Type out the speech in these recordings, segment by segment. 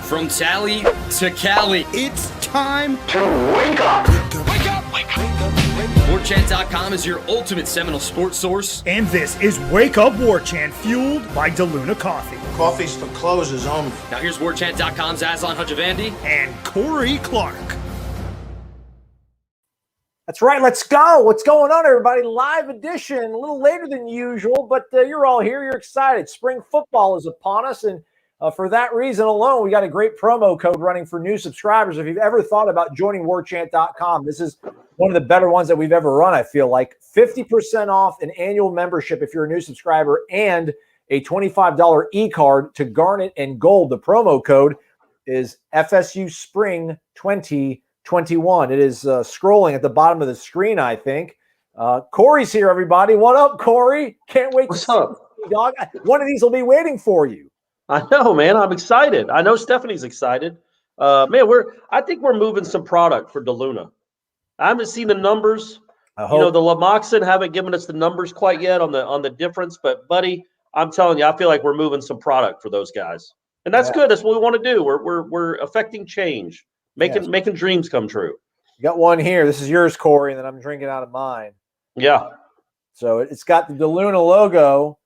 From Tally to Cali, It's time to wake up. Wake up! Wake up! Warchant.com is your ultimate Seminole sports source. And this is Wake Up Warchant, fueled by DeLuna Coffee. Coffee's for closers only. Now here's Warchant.com's Aslan Hajavandi And Corey Clark. That's right. Let's go. What's going on, everybody? Live edition, a little later than usual, but you're all here. You're excited. Spring football is upon us, and for that reason alone, we got a great promo code running for new subscribers. If you've ever thought about joining Warchant.com, this is one of the better ones that we've ever run, I feel like. 50% off an annual membership if you're a new subscriber and a $25 e-card to Garnet and Gold. The promo code is FSU Spring 2021. It is scrolling at the bottom of the screen, I think. Corey's here, everybody. What up, Corey? Can't wait What's to see up? you, dog. One of these will be waiting for you. I know, man. I'm excited. I know Stephanie's excited. Man, I think we're moving some product for DeLuna. I haven't seen the numbers. The Lamoxon haven't given us the numbers quite yet on the difference. But, buddy, I'm telling you, I feel like we're moving some product for those guys, and that's good. That's what we want to do. We're affecting change, making dreams come true. You got one here. This is yours, Corey, and then I'm drinking out of mine. Yeah. So it's got the DeLuna logo,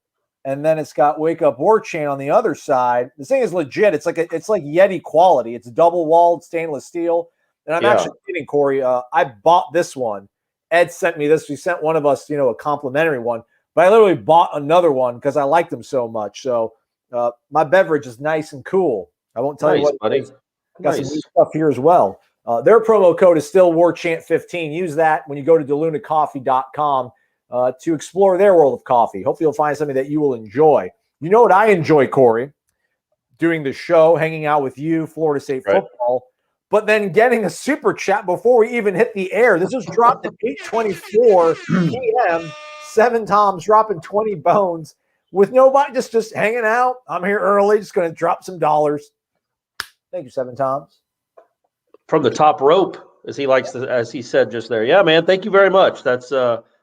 and then it's got Wake Up Warchant on the other side. This thing is legit. It's like Yeti quality. It's double-walled stainless steel. And I'm actually kidding, Corey. I bought this one. Ed sent me this. He sent one of us, a complimentary one. But I literally bought another one because I liked them so much. So my beverage is nice and cool. I won't tell you what, buddy. Got some new stuff here as well. Their promo code is still Warchant15. Use that when you go to DeLunaCoffee.com to explore their world of coffee. Hopefully you'll find something that you will enjoy. You know what I enjoy, Corey? Doing the show, hanging out with you, Florida State football, but then getting a super chat before we even hit the air. This was dropped at 8:24 p.m. Seven Toms dropping 20 bones with nobody, just hanging out. I'm here early, just going to drop some dollars. Thank you, Seven Toms. From the top rope, as he said just there. Yeah, man. Thank you very much. That's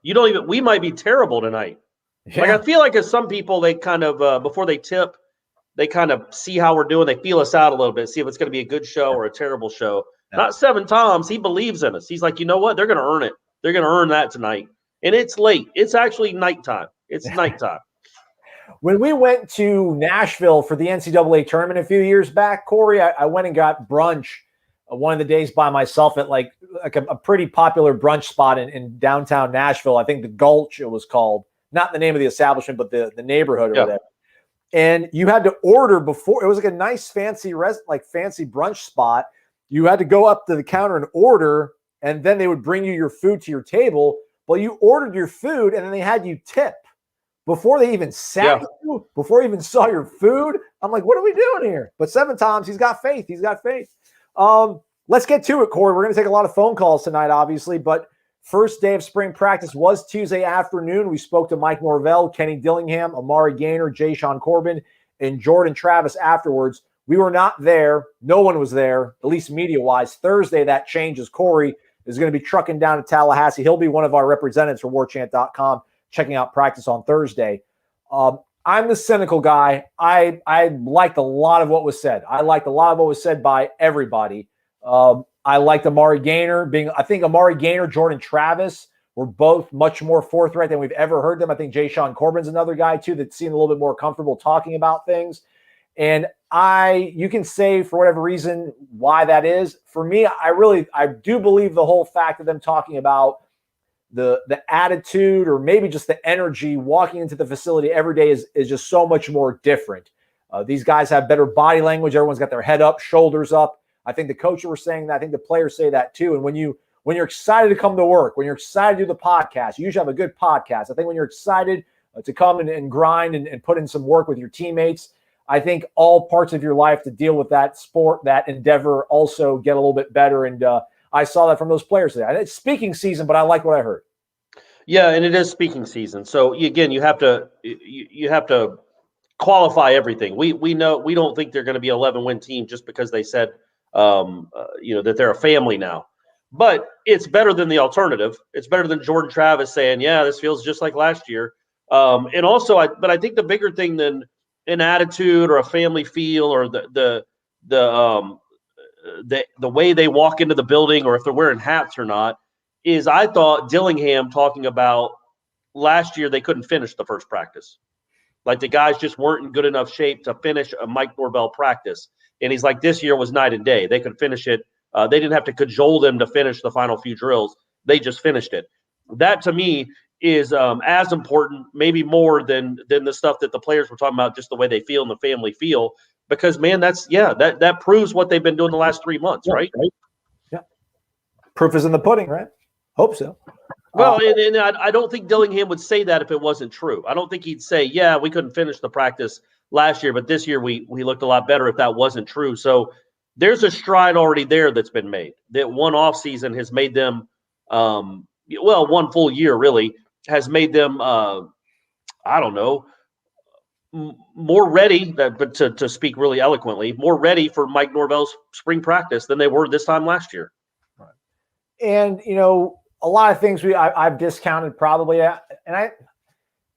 we might be terrible tonight. Yeah. Like I feel like as some people, they kind of before they tip, they kind of see how we're doing. They feel us out a little bit, see if it's going to be a good show or a terrible show. Yeah. Not Seven Toms. He believes in us. He's like, you know what? They're going to earn it. They're going to earn that tonight. And it's late. It's actually nighttime. It's nighttime. When we went to Nashville for the NCAA tournament a few years back, Corey, I went and got brunch one of the days by myself at like a pretty popular brunch spot in downtown Nashville. I think the Gulch, it was called. Not the name of the establishment, but the neighborhood over there. And you had to order before. It was like a nice fancy fancy brunch spot. You had to go up to the counter and order, and then they would bring you your food to your table. Well, you ordered your food, and then they had you tip before they even sat you, before you even saw your food. I'm like, what are we doing here? But Seven Toms, he's got faith. He's got faith. Let's get to it, Corey. We're going to take a lot of phone calls tonight, obviously, but first day of spring practice was Tuesday afternoon. We spoke to Mike Norvell, Kenny Dillingham, Amari Gaynor, Jay Sean Corbin, and Jordan Travis afterwards. We were not there. No one was there, at least media-wise. Thursday, that changes. Corey is going to be trucking down to Tallahassee. He'll be one of our representatives for Warchant.com, checking out practice on Thursday. I'm the cynical guy. I liked a lot of what was said. I liked a lot of what was said by everybody. I liked Amari Gaynor I think Amari Gaynor, Jordan Travis were both much more forthright than we've ever heard them. I think Jay Sean Corbin's another guy too that seemed a little bit more comfortable talking about things. And you can say for whatever reason why that is. For me, I do believe the whole fact of them talking about the attitude or maybe just the energy walking into the facility every day is just so much more different. These guys have better body language. Everyone's got their head up, shoulders up. I think the coaches were saying that. I think the players say that too. And when you're excited to come to work, when you're excited to do the podcast, you usually have a good podcast. I think when you're excited to come and grind and put in some work with your teammates, I think all parts of your life to deal with that sport, that endeavor also get a little bit better. And I saw that from those players today. It's speaking season, but I like what I heard. Yeah, and it is speaking season. So again, you have to qualify everything. We know we don't think they're going to be an 11-win team just because they said that they're a family now. But it's better than the alternative. It's better than Jordan Travis saying, "Yeah, this feels just like last year." And also, I think the bigger thing than an attitude or a family feel or the the way they walk into the building or if they're wearing hats or not, is I thought Dillingham talking about last year they couldn't finish the first practice. Like the guys just weren't in good enough shape to finish a Mike Norvell practice. And he's like, this year was night and day. They could finish it. They didn't have to cajole them to finish the final few drills. They just finished it. That to me is as important, maybe more than the stuff that the players were talking about, just the way they feel and the family feel. Because man, that proves what they've been doing the last 3 months, right? Yeah. Proof is in the pudding, right? Hope so. Well, and I don't think Dillingham would say that if it wasn't true. I don't think he'd say, yeah, we couldn't finish the practice last year, but this year we looked a lot better if that wasn't true. So there's a stride already there that's been made. That one off season has made them, one full year really has made them, I don't know, more ready, but to speak really eloquently, more ready for Mike Norvell's spring practice than they were this time last year. Right. And, a lot of things I've discounted probably, and I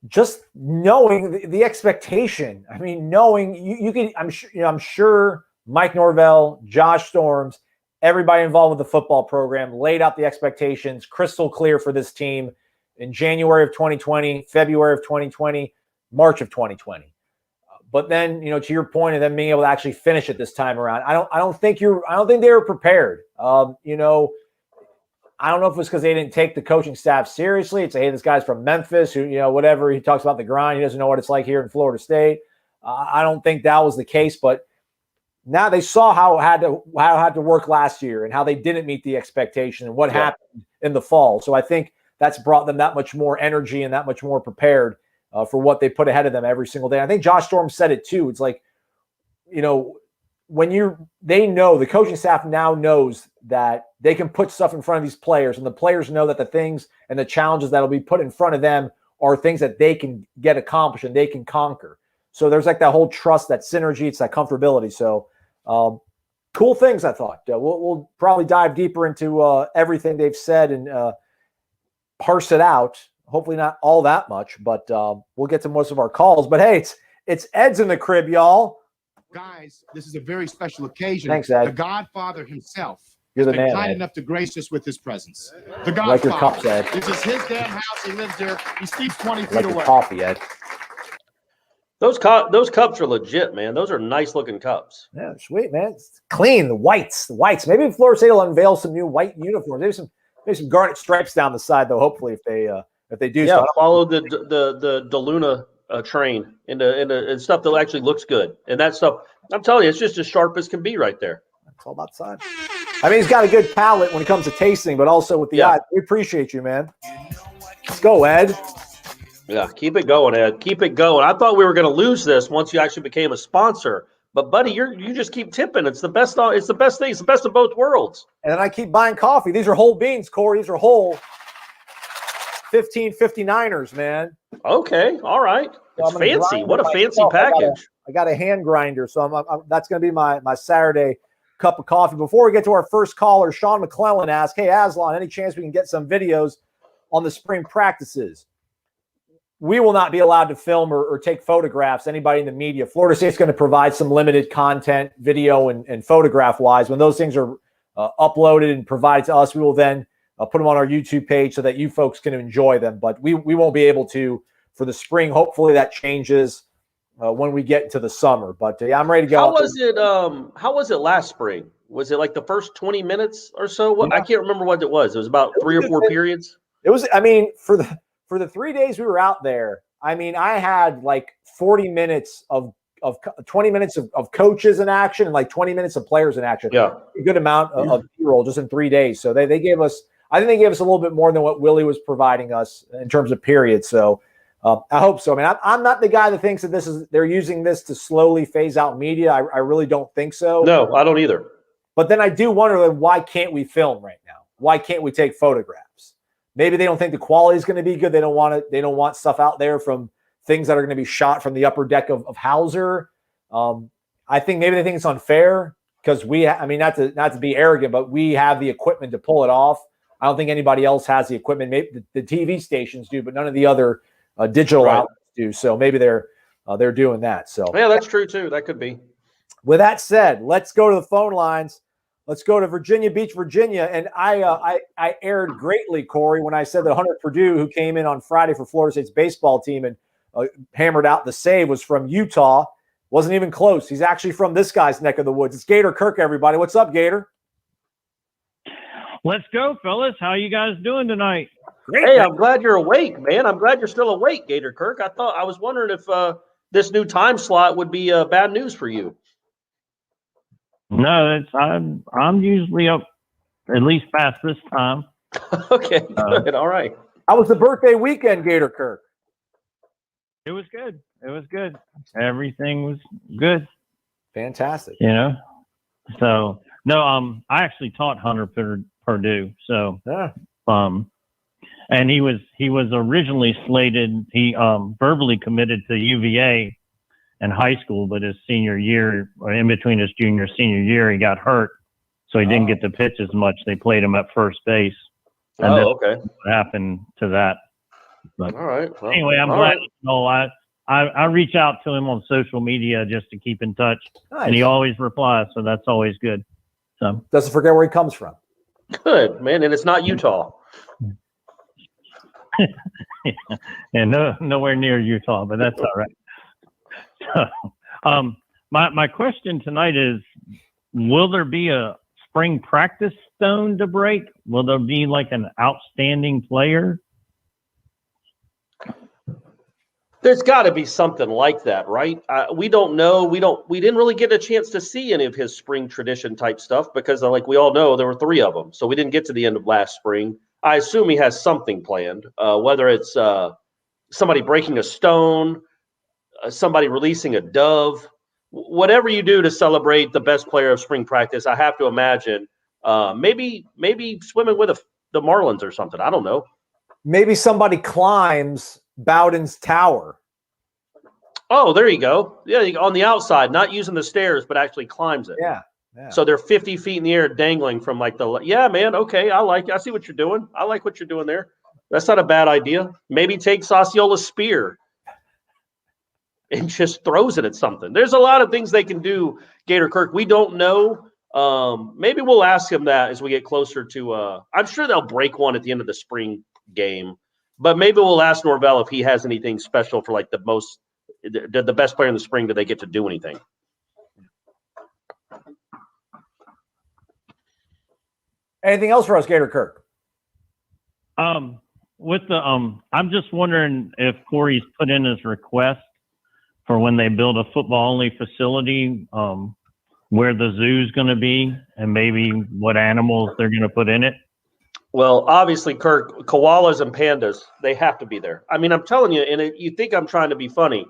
just knowing the expectation. I mean, knowing you can, I'm sure Mike Norvell, Josh Storms, everybody involved with the football program laid out the expectations crystal clear for this team in January of 2020, February of 2020, March of 2020. But then, to your point of them being able to actually finish it this time around, I don't think they were prepared. I don't know if it was because they didn't take the coaching staff seriously. It's hey, this guy's from Memphis, who, whatever. He talks about the grind. He doesn't know what it's like here in Florida State. I don't think that was the case, but now they saw how it had to work last year and how they didn't meet the expectation and what happened in the fall. So I think that's brought them that much more energy and that much more prepared for what they put ahead of them every single day. I think Josh Storm said it too. It's like, the coaching staff now knows that they can put stuff in front of these players, and the players know that the things and the challenges that will be put in front of them are things that they can get accomplished and they can conquer. So there's like that whole trust, that synergy, it's that comfortability. So cool things, I thought. We'll probably dive deeper into everything they've said and parse it out. Hopefully not all that much, but we'll get to most of our calls. But hey, it's Ed's in the crib, y'all. Guys, this is a very special occasion. Thanks, Ed. The Godfather himself You're the has been man, kind Ed. enough to grace us with his presence. The Godfather. Like your cups, Ed. This is his damn house. He lives there. He sleeps 20 feet Like away. your coffee, Ed. Those cups are legit, man. Those are nice looking cups. Yeah, sweet, man. It's clean. The whites. Maybe Florida State will unveil some new white uniforms. Maybe some garnet stripes down the side, though. Hopefully, if they do. Yeah, follow the DeLuna train into stuff that actually looks good, and that stuff. I'm telling you, it's just as sharp as can be right there. It's all about size. I mean, he's got a good palate when it comes to tasting, but also with the eyes. We appreciate you, man. Let's go, Ed. Yeah, keep it going, Ed. Keep it going. I thought we were going to lose this once you actually became a sponsor, but buddy, you just keep tipping. It's the best. It's the best thing. It's the best of both worlds. And then I keep buying coffee. These are whole beans, Corey. These are whole 1559ers, man. Okay, all right. It's fancy. What a fancy package. I got a hand grinder, so that's going to be my Saturday cup of coffee. Before we get to our first caller, Sean McClellan asked, hey, Aslan, any chance we can get some videos on the spring practices? We will not be allowed to film or take photographs, anybody in the media. Florida State's going to provide some limited content, video and photograph-wise. When those things are uploaded and provided to us, we will then put them on our YouTube page so that you folks can enjoy them. But we won't be able to for the spring. Hopefully that changes when we get into the summer. But I'm ready to go. How was it last spring? Was it like the first 20 minutes or so? I can't remember what it was. It was about 3 or 4 periods. It was, for the 3 days we were out there, I had like 40 minutes of 20 minutes of coaches in action and like 20 minutes of players in action. Yeah. A good amount of B-roll just in 3 days. So they gave us, I think they gave us a little bit more than what Willie was providing us in terms of periods. So I hope so. I'm not the guy that thinks that they're using this to slowly phase out media. I really don't think so. No, I don't either. But then I do wonder, why can't we film right now? Why can't we take photographs? Maybe they don't think the quality is going to be good. They don't want stuff out there from things that are going to be shot from the upper deck of Hauser. I think maybe they think it's unfair because not to be arrogant, but we have the equipment to pull it off. I don't think anybody else has the equipment. Maybe the TV stations do, but none of the other digital outlets do. So maybe they're doing that. So yeah, that's true too. That could be. With that said, let's go to the phone lines. Let's go to Virginia Beach, Virginia. And I erred greatly, Corey, when I said that Hunter Purdue, who came in on Friday for Florida State's baseball team and hammered out the save, was from Utah. Wasn't even close. He's actually from this guy's neck of the woods. It's Gator Kirk, everybody. What's up, Gator? Let's go, fellas. How you guys doing tonight? Great. Hey, I'm glad you're awake, man. I'm glad you're still awake, Gator Kirk. I was wondering if this new time slot would be bad news for you. No, I'm usually up at least past this time. Okay, good. All right. How was the birthday weekend, Gator Kirk? It was good. It was good. Everything was good. Fantastic. You know. So no, I actually taught Hunter Purdue. So Yeah. and he was originally slated. He verbally committed to UVA in high school, but his senior year, or in between his junior and senior year, he got hurt, so he didn't get to pitch as much. They played him at first base. And Okay. what happened to that? But All right. Well, anyway, I'm all glad. right. You know, I reach out to him on social media just to keep in touch, Nice. and he always replies, so that's always good. So Doesn't forget where he comes from. Good, man. And it's not Utah. and nowhere near Utah, but that's all right. So, my question tonight is: will there be a spring practice stone to break? Will there be like an outstanding player? There's got to be something like that, right? We don't know. We didn't really get a chance to see any of his spring tradition type stuff because, like we all know, there were 3 of them. So we didn't get to the end of last spring. I assume he has something planned, whether it's somebody breaking a stone, somebody releasing a dove, whatever you do to celebrate the best player of spring practice. I have to imagine maybe swimming with the Marlins or something. I don't know. Maybe somebody climbs Bowden's tower. Oh, there you go. Yeah, on the outside, not using the stairs, but actually climbs it. Yeah. So they're 50 feet in the air dangling from like yeah, man. Okay. I like it. I see what you're doing. I like what you're doing there. That's not a bad idea. Maybe take Sasiola's spear and just throws it at something. There's a lot of things they can do, Gator Kirk. We don't know. Maybe we'll ask him that as we get closer to I'm sure they'll break one at the end of the spring game, but maybe we'll ask Norvell if he has anything special for like the best player in the spring. Do they get to do anything? Anything else for us, Gator Kirk? With the I'm just wondering if Corey's put in his request for when they build a football only facility, where the zoo's going to be and maybe what animals they're going to put in it. Well, obviously, Kirk, koalas and pandas, they have to be there. I mean, I'm telling you, and you think I'm trying to be funny,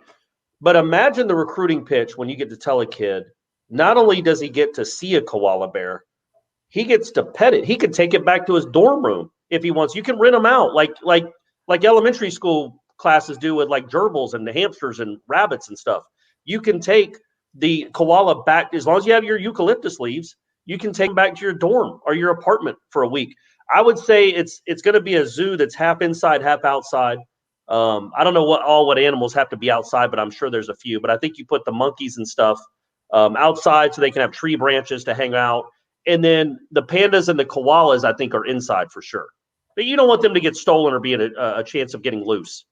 but imagine the recruiting pitch when you get to tell a kid, not only does he get to see a koala bear, he gets to pet it. He can take it back to his dorm room if he wants. You can rent them out like elementary school classes do with like gerbils and the hamsters and rabbits and stuff. You can take the koala back, as long as you have your eucalyptus leaves, you can take them back to your dorm or your apartment for a week. I would say it's going to be a zoo that's half inside, half outside. I don't know what animals have to be outside, but I'm sure there's a few. But I think you put the monkeys and stuff outside so they can have tree branches to hang out. And then the pandas and the koalas, I think, are inside for sure. But you don't want them to get stolen or be at a chance of getting loose.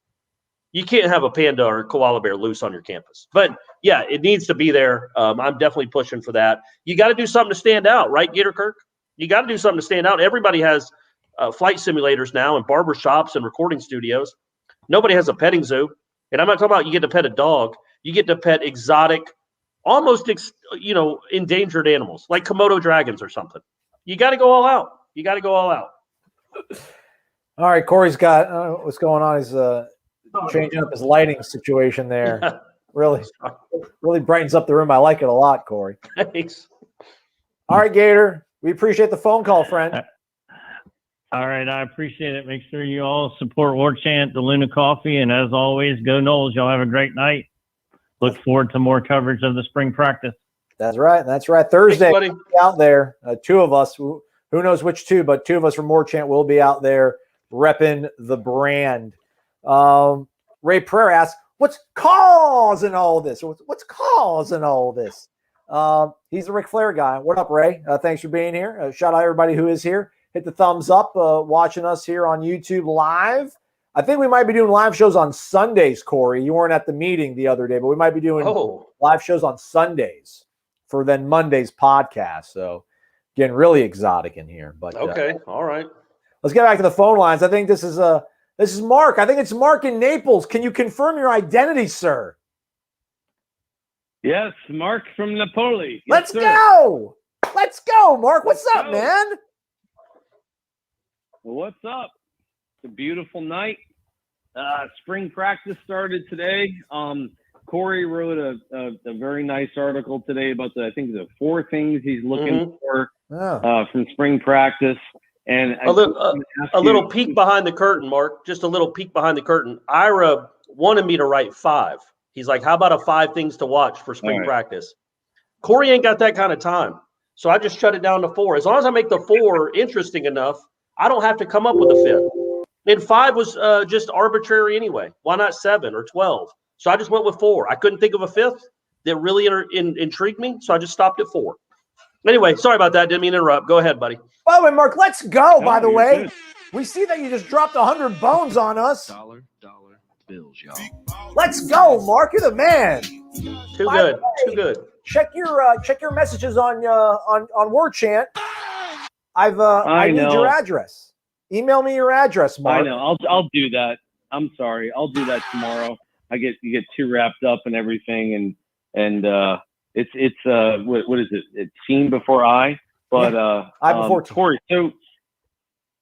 You can't have a panda or a koala bear loose on your campus. But, yeah, it needs to be there. I'm definitely pushing for that. You got to do something to stand out, right, Gator Kirk? You got to do something to stand out. Everybody has flight simulators now and barber shops and recording studios. Nobody has a petting zoo. And I'm not talking about you get to pet a dog. You get to pet exotic, almost endangered animals like Komodo dragons or something. You got to go all out. You got to go all out. All right, Corey's got what's going on. He's changing up his lighting situation there. Really brightens up the room. I like it a lot, Corey. Thanks. All right, Gator. We appreciate the phone call, friend. All right, I appreciate it. Make sure you all support Warchant, the Luna Coffee, and as always, go Noles. Y'all have a great night. Look forward to more coverage of the spring practice. That's right. Thursday, Thanks, buddy. we'll be out there. 2 of us, who knows which 2, but 2 of us from Warchant will be out there repping the brand. Ray Prayer asks, what's causing all this? What's causing all this? He's a Ric Flair guy. What up, Ray? Thanks for being here. Shout out everybody who is here. Hit the thumbs up watching us here on YouTube live. I think we might be doing live shows on Sundays, Corey. You weren't at the meeting the other day, but we might be doing live shows on Sundays for then Monday's podcast. So, getting really exotic in here. But okay, all right. Let's get back to the phone lines. I think this is Mark. I think it's Mark in Naples. Can you confirm your identity, sir? Yes, Mark from Napoli. Let's go. Let's go, Mark. What's up, man? Well, what's up? It's a beautiful night. Spring practice started today. Corey wrote a very nice article today about the 4 things he's looking for from spring practice. And a little peek behind the curtain, Mark. Just a little peek behind the curtain. Ira wanted me to write 5. He's like, how about 5 things to watch for spring practice? Corey ain't got that kind of time. So I just shut it down to 4. As long as I make the 4 interesting enough, I don't have to come up with a 5th. And 5 was just arbitrary anyway. Why not 7 or 12? So I just went with 4. I couldn't think of a 5th that really intrigued me, so I just stopped at 4. Anyway, sorry about that. Didn't mean to interrupt. Go ahead, buddy. By the way, Mark, let's go, by the way. Good. We see that you just dropped 100 bones on us. Dollar bills, y'all. Let's go, Mark. You're the man. Too good. Too good. Check your messages on Warchant. I need your address. Email me your address, Mark. I know. I'll do that. I'm sorry. I'll do that tomorrow. You get too wrapped up in everything, and it's what is it? It's seen before I. But I before Corey. So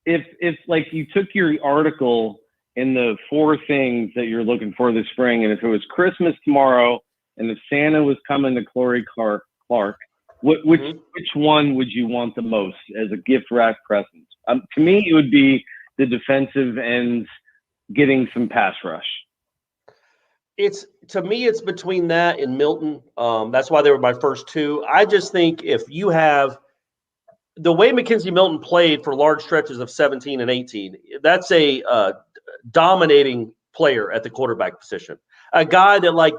if like you took your article in the 4 things that you're looking for this spring, and if it was Christmas tomorrow, and if Santa was coming to Corey Clark, which one would you want the most as a gift wrap present? To me, it would be the defensive ends getting some pass rush. To me, it's between that and Milton. That's why they were my first 2. I just think if you have the way Mackenzie Milton played for large stretches of 17 and 18, that's a dominating player at the quarterback position. A guy that, like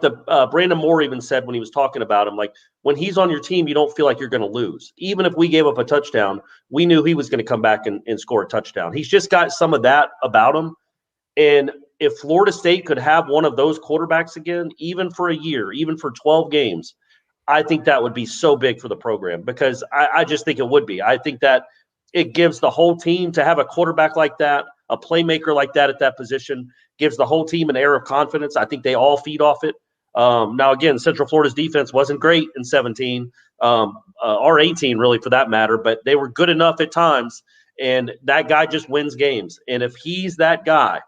Brandon Moore even said when he was talking about him, like, when he's on your team, you don't feel like you're going to lose. Even if we gave up a touchdown, we knew he was going to come back and score a touchdown. He's just got some of that about him. And if Florida State could have one of those quarterbacks again, even for a year, even for 12 games, I think that would be so big for the program, because I just think it would be. I think that it gives the whole team to have a quarterback like that, a playmaker like that at that position, gives the whole team an air of confidence. I think they all feed off it. Now, again, Central Florida's defense wasn't great in 17, or 18 really for that matter, but they were good enough at times, and that guy just wins games. And if he's that guy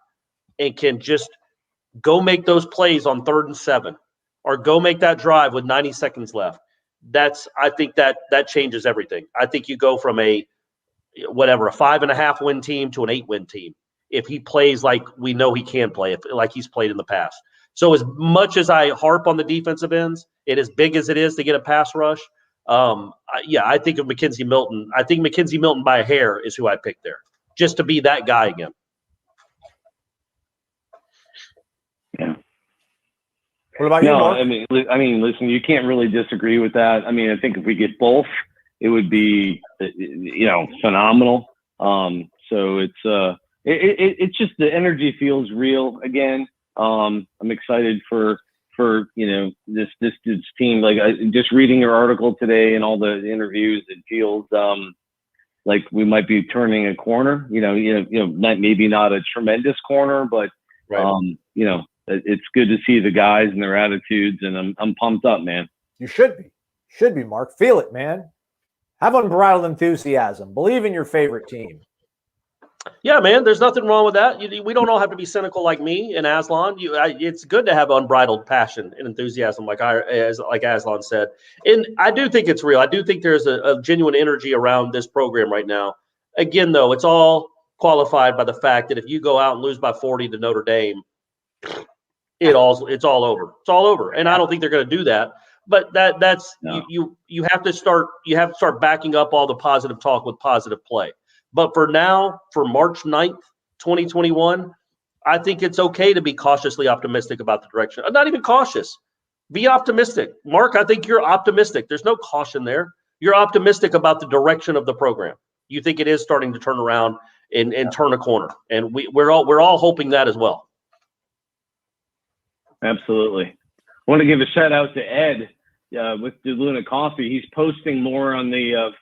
and can just go make those plays on 3rd and 7, or go make that drive with 90 seconds left, I think that changes everything. I think you go from a 5.5 win team to an 8-win team if he plays like we know he can play, like he's played in the past. So as much as I harp on the defensive ends, it as big as it is to get a pass rush, I think of Mackenzie Milton. I think Mackenzie Milton by a hair is who I picked there, just to be that guy again. Yeah. What about you, Mark? I mean, listen, you can't really disagree with that. I mean, I think if we get both, it would be, phenomenal. So it's just the energy feels real again. I'm excited for this team. Like, just reading your article today and all the interviews, it feels like we might be turning a corner. Maybe not a tremendous corner, but right. It's good to see the guys and their attitudes, and I'm pumped up, man. You should be, Mark. Feel it, man. Have unbridled enthusiasm. Believe in your favorite team. Yeah, man. There's nothing wrong with that. We don't all have to be cynical like me and Aslan. It's good to have unbridled passion and enthusiasm, like Aslan said. And I do think it's real. I do think there's a genuine energy around this program right now. Again, though, it's all qualified by the fact that if you go out and lose by 40 to Notre Dame, it's all over. It's all over. And I don't think they're going to do that. But that's no. You have to start backing up all the positive talk with positive play. But for now, for March 9th, 2021, I think it's okay to be cautiously optimistic about the direction. Not even cautious. Be optimistic. Mark, I think you're optimistic. There's no caution there. You're optimistic about the direction of the program. You think it is starting to turn around and turn a corner. And we're all hoping that as well. Absolutely. I want to give a shout out to Ed with DeLuna Coffee. He's posting more on the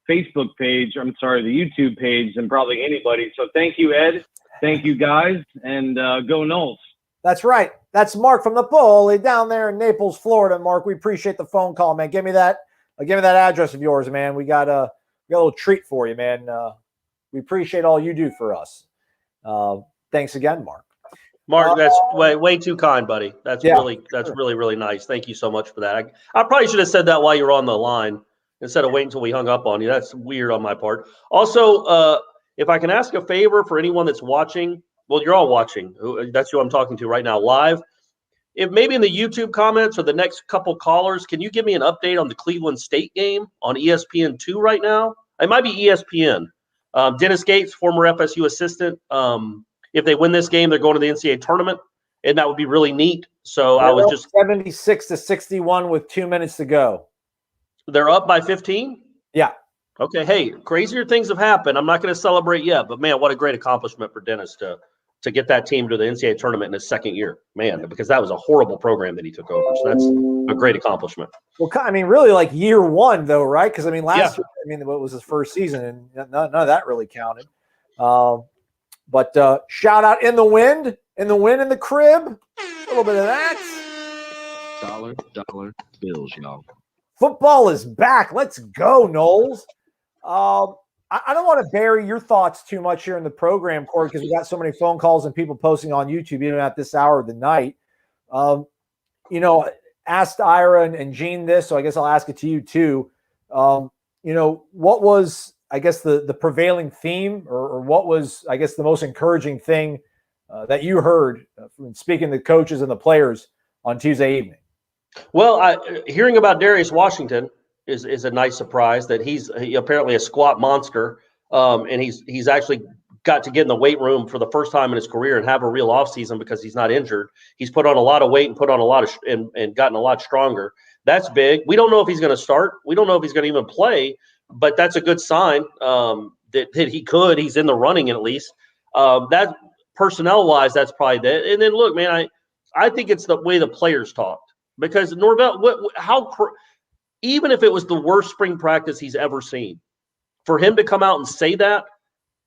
Facebook page. I'm sorry, the YouTube page than probably anybody. So thank you, Ed. Thank you, guys. And go Noles. That's right. That's Mark from the Bully down there in Naples, Florida. Mark, we appreciate the phone call, man. Give me that address of yours, man. We got a little treat for you, man. We appreciate all you do for us. Thanks again, Mark. Mark, that's way too kind, buddy. That's really nice. Thank you so much for that. I probably should have said that while you were on the line instead of waiting until we hung up on you. That's weird on my part. Also, if I can ask a favor for anyone that's watching, well, you're all watching. That's who I'm talking to right now live. If maybe in the YouTube comments or the next couple callers, can you give me an update on the Cleveland State game on ESPN2 right now? It might be ESPN. Dennis Gates, former FSU assistant. If they win this game, they're going to the NCAA tournament, and that would be really neat. So I was just 76-61 with 2 minutes to go. They're up by 15? Yeah. Okay. Hey, crazier things have happened. I'm not going to celebrate yet, but man, what a great accomplishment for Dennis to get that team to the NCAA tournament in his second year, man, because that was a horrible program that he took over. So that's a great accomplishment. Well, I mean, really like year one though, right? Because I mean, last year, I mean, what was his first season, and none of that really counted. But shout out in the wind in the crib, a little bit of that. Dollar bills, y'all. Football is back. Let's go, Noles. I don't want to bury your thoughts too much here in the program, Corey, because we got so many phone calls and people posting on YouTube, even at this hour of the night. Asked Ira and Gene this, so I guess I'll ask it to you too. What was, I guess, the prevailing theme or what was, I guess, the most encouraging thing that you heard from speaking to the coaches and the players on Tuesday evening? Well, hearing about Darius Washington is a nice surprise that he's apparently a squat monster, and he's actually got to get in the weight room for the first time in his career and have a real offseason because he's not injured. He's put on a lot of weight and put on a lot of and gotten a lot stronger. That's big. We don't know if he's going to start. We don't know if he's going to even play, but that's a good sign that he could. He's in the running at least. That personnel-wise, that's probably that. And then look, man, I think it's the way the players talked because Norvell, even if it was the worst spring practice he's ever seen, for him to come out and say that,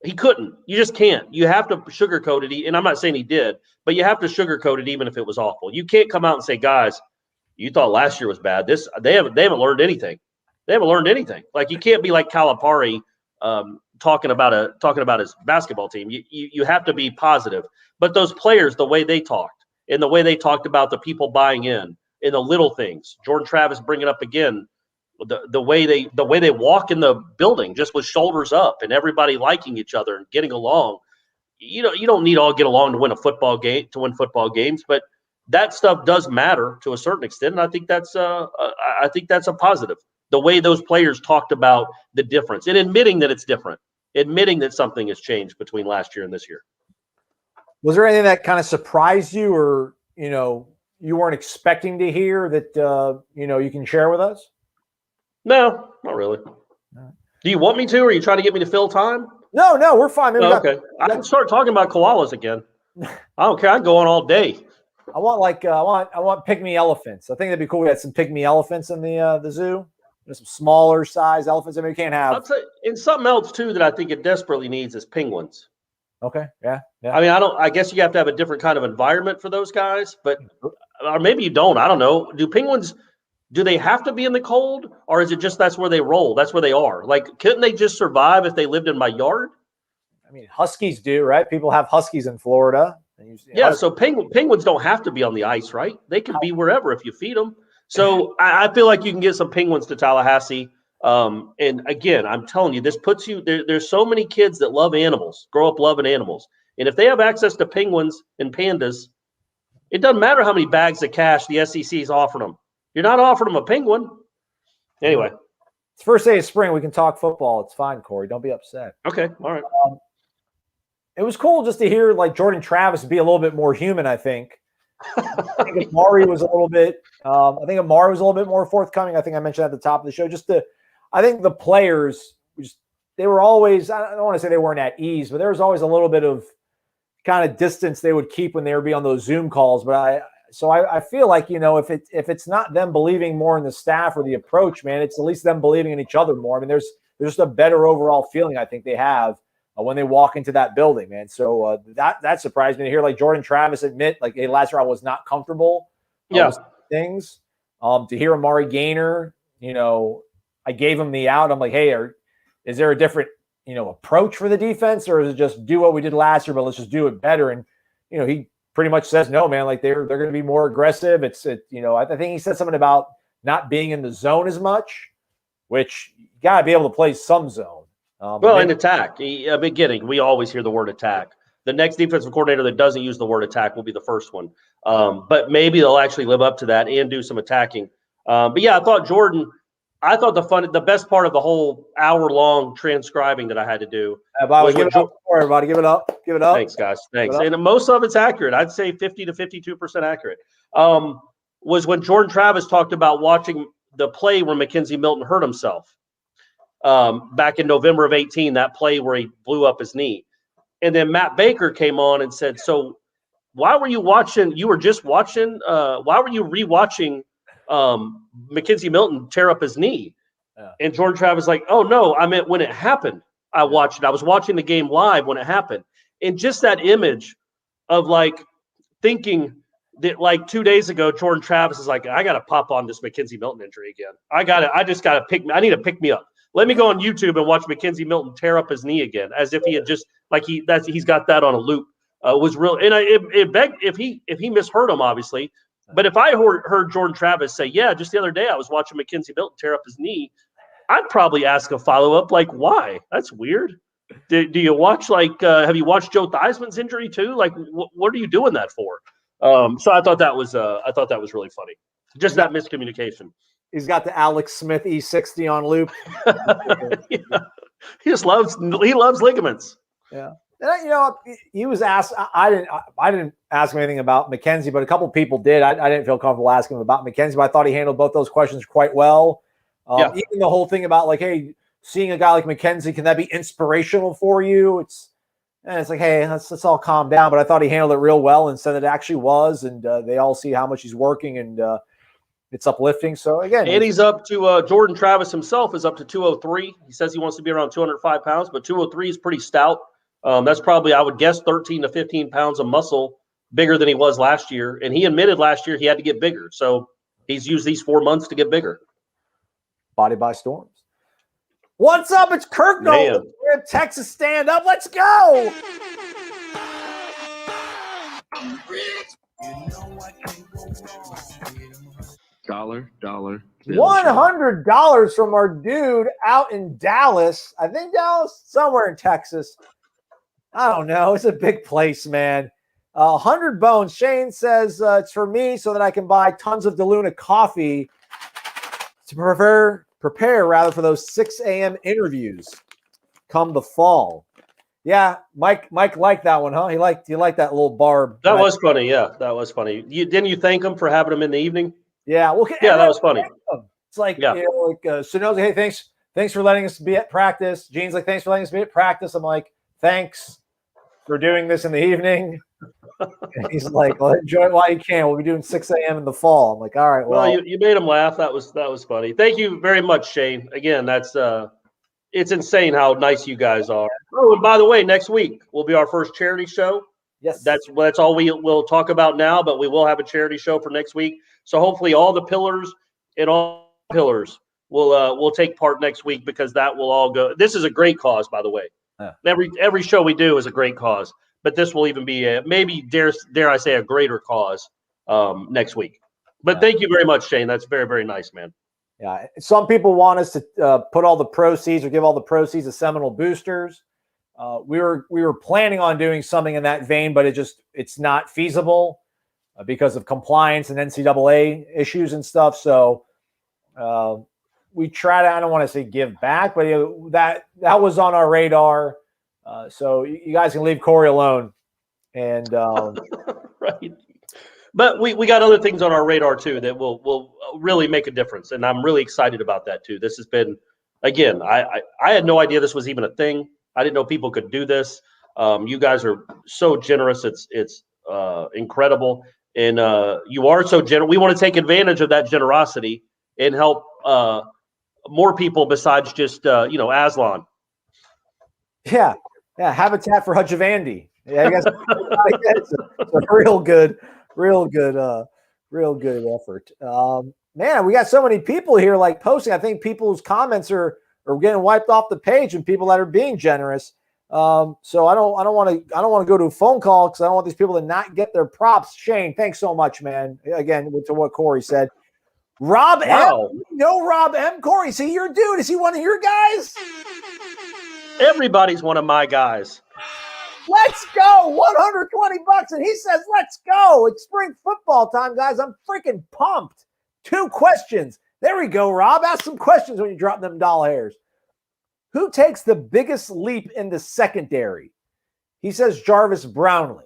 he couldn't. You just can't. You have to sugarcoat it. And I'm not saying he did, but you have to sugarcoat it even if it was awful. You can't come out and say, guys, you thought last year was bad. They haven't learned anything. They haven't learned anything. Like you can't be like Calipari talking about his basketball team. You have to be positive. But those players, the way they talked and the way they talked about the people buying in the little things, Jordan Travis bringing up again, the way they walk in the building just with shoulders up and everybody liking each other and getting along. You don't need to all get along to win a football game, to win football games, but that stuff does matter to a certain extent. And I think that's a positive. The way those players talked about the difference and admitting that it's different, admitting that something has changed between last year and this year. Was there anything that kind of surprised you or, you weren't expecting to hear that, you can share with us? No, not really. Do you want me to, or are you trying to get me to fill time? No, we're fine. Okay. I can start talking about koalas again. I don't care. I can go on all day. I want I want pygmy elephants. I think that'd be cool. We had some pygmy elephants in the zoo. There's some smaller size elephants. I mean, we can't have. I'll say, and something else too that I think it desperately needs is penguins. Okay. Yeah. I mean, I guess you have to have a different kind of environment for those guys, but or maybe you don't. I don't know. Do penguins? Do they have to be in the cold, or is it just that's where they roll? That's where they are. Like, couldn't they just survive if they lived in my yard? I mean, huskies do, right? People have huskies in Florida. So penguins don't have to be on the ice, right? They can be wherever if you feed them. So I feel like you can get some penguins to Tallahassee. And again, I'm telling you, this puts you there. There's so many kids that love animals, grow up loving animals. And if they have access to penguins and pandas, it doesn't matter how many bags of cash the SEC is offering them. You're not offering them a penguin. Anyway. It's first day of spring. We can talk football. It's fine, Corey. Don't be upset. Okay. All right. It was cool just to hear like Jordan Travis be a little bit more human, I think. I think Amari was a little bit. I think Amari was a little bit more forthcoming. I think I mentioned at the top of the show. I think the players they were always. I don't want to say they weren't at ease, but there was always a little bit of kind of distance they would keep when they would be on those Zoom calls. But I feel like, if it's not them believing more in the staff or the approach, man, it's at least them believing in each other more. I mean, there's just a better overall feeling I think they have when they walk into that building, man. So that surprised me to hear like Jordan Travis admit like, hey, last year I was not comfortable. With things. To hear Amari Gaynor, I gave him the out. I'm like, hey, is there a different approach for the defense, or is it just do what we did last year, but let's just do it better? And he pretty much says no, man. Like they're going to be more aggressive. I think he said something about not being in the zone as much, which you got to be able to play some zone. And attack. We always hear the word attack. The next defensive coordinator that doesn't use the word attack will be the first one. But maybe they'll actually live up to that and do some attacking. But yeah, I thought the best part of the whole hour-long transcribing that I had to do. Give it up for everybody. Give it up. Give it up. Thanks, guys. Thanks. And most of it's accurate. I'd say 50 to 52% accurate. Was when Jordan Travis talked about watching the play where Mackenzie Milton hurt himself back in November of 2018, that play where he blew up his knee. And then Matt Baker came on and said, so why were you watching? You were just watching. Why were you rewatching Mackenzie Milton tear up his knee? Yeah. And Jordan Travis like, oh no, I meant when it happened. I watched it. I was watching the game live when it happened. And just that image of like thinking that like 2 days ago, Jordan Travis is like, I got to pop on this Mackenzie Milton injury again. I need to pick me up. Let me go on YouTube and watch Mackenzie Milton tear up his knee again, as if he had just like he's got that on a loop. Was real, and it begged if he misheard him, obviously. But if I heard Jordan Travis say, "Yeah, just the other day I was watching Mackenzie Milton tear up his knee," I'd probably ask a follow up like, "Why? That's weird. Do you watch have you watched Joe Theismann's injury too? Like, what are you doing that for?" So I thought that was really funny. Just that miscommunication. He's got the Alex Smith E60 on loop. Yeah. He loves ligaments. Yeah. And, he was asked. I didn't ask him anything about Mackenzie, but a couple of people did. I didn't feel comfortable asking him about Mackenzie, but I thought he handled both those questions quite well. Even the whole thing about like, hey, seeing a guy like Mackenzie, can that be inspirational for you? It's like, hey, let's all calm down. But I thought he handled it real well and said it actually was, and they all see how much he's working, and it's uplifting. So again, and he's up to Jordan Travis himself is up to 203. He says he wants to be around 205 pounds, but 203 is pretty stout. That's probably, I would guess, 13 to 15 pounds of muscle bigger than he was last year. And he admitted last year he had to get bigger. So he's used these 4 months to get bigger. Body by storms. What's up? It's Kirk Noles. We're at Texas Stand Up. Let's go. Dollar. $100 from our dude out in Dallas. I think Dallas, somewhere in Texas. I don't know. It's a big place, man. 100 bones. Shane says it's for me so that I can buy tons of DeLuna coffee to prepare rather for those 6 a.m. interviews come the fall. Yeah, Mike liked that one, huh? He liked that little barb. That was funny. Yeah, that was funny. Didn't you thank him for having him in the evening? Yeah. Well, yeah, that was funny. It's like, Seminoles, hey, thanks for letting us be at practice. Gene's like, thanks for letting us be at practice. I'm like, thanks for doing this in the evening. And he's like, well, enjoy it while you can. We'll be doing 6 a.m. in the fall. I'm like, all right. Well, you made him laugh. That was funny. Thank you very much, Shane. Again, that's it's insane how nice you guys are. Oh, and by the way, next week will be our first charity show. Yes. That's all we'll talk about now, but we will have a charity show for next week. So hopefully all the pillars will take part next week, because that will all go. This is a great cause, by the way. Yeah. Every show we do is a great cause, but this will even be maybe dare I say a greater cause next week. But thank you very much, Shane. That's very, very nice, man. Yeah. Some people want us to put all the proceeds or give all the proceeds to Seminole boosters. We were planning on doing something in that vein, but it's not feasible because of compliance and NCAA issues and stuff. So we try to, I don't want to say give back, but that was on our radar. So you guys can leave Corey alone. And right. But we got other things on our radar too that will really make a difference, and I'm really excited about that too. This has been, again, I had no idea this was even a thing. I didn't know people could do this. You guys are so generous. It's incredible, and you are so generous. We want to take advantage of that generosity and help more people besides just Aslan. Yeah. Habitat for Hutch of Andy. Yeah, I guess it's a real good effort. Man, we got so many people here like posting. I think people's comments are getting wiped off the page, and people that are being generous. So I don't want to go to a phone call because I don't want these people to not get their props. Shane, thanks so much, man. Again, to what Corey said. Rob Wow. M. No, Rob M. Corey, is he your dude? Is he one of your guys? Everybody's one of my guys. Let's go. $120. And he says, let's go. It's spring football time, guys. I'm freaking pumped. 2 questions. There we go, Rob. Ask some questions when you drop them doll hairs. Who takes the biggest leap in the secondary? He says Jarvis Brownlee.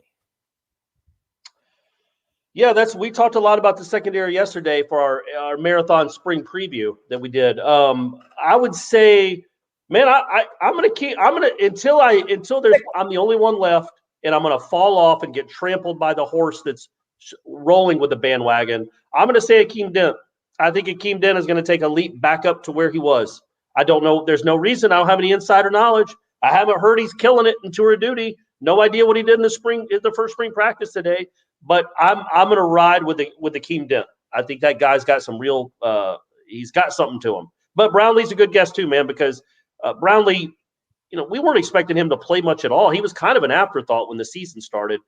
Yeah, we talked a lot about the secondary yesterday for our marathon spring preview that we did. I would say, man, I'm the only one left, and I'm gonna fall off and get trampled by the horse that's rolling with the bandwagon. I'm gonna say Akeem Dent. I think Akeem Dent is gonna take a leap back up to where he was. I don't know. There's no reason. I don't have any insider knowledge. I haven't heard he's killing it in tour of duty. No idea what he did in the first spring practice today. But I'm going to ride with Akeem Dent. I think that guy's got some real he's got something to him. But Brownlee's a good guess too, man, because Brownlee, we weren't expecting him to play much at all. He was kind of an afterthought when the season started.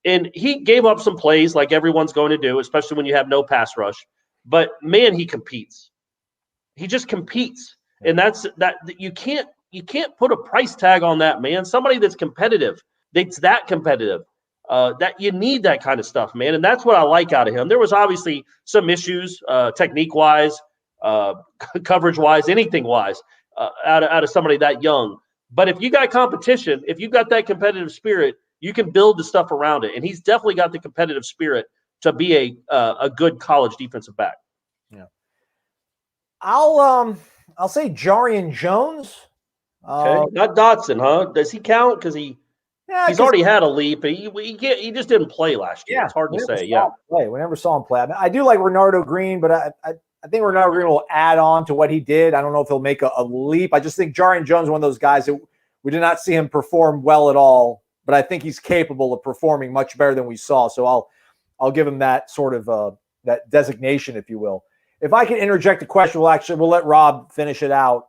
And he gave up some plays like everyone's going to do, especially when you have no pass rush. But man, he competes. He just competes. And that's you can't put a price tag on that, man. Somebody that's competitive, that's that competitive. That you need that kind of stuff, man. And that's what I like out of him. There was obviously some issues, technique-wise, coverage-wise, anything-wise, out of somebody that young. But if you got competition, if you got that competitive spirit, you can build the stuff around it. And he's definitely got the competitive spirit to be a good college defensive back. Yeah. I'll say Jarian Jones. Okay, not Dotson, huh? Does he count? Because he's already had a leap. He just didn't play last year. Yeah, It's hard to say. We never saw him play. I do like Renardo Green, but I think Renardo Green will add on to what he did. I don't know if he'll make a leap. I just think Jarian Jones is one of those guys that we did not see him perform well at all, but I think he's capable of performing much better than we saw. So I'll give him that sort of that designation, if you will. If I can interject a question, we'll let Rob finish it out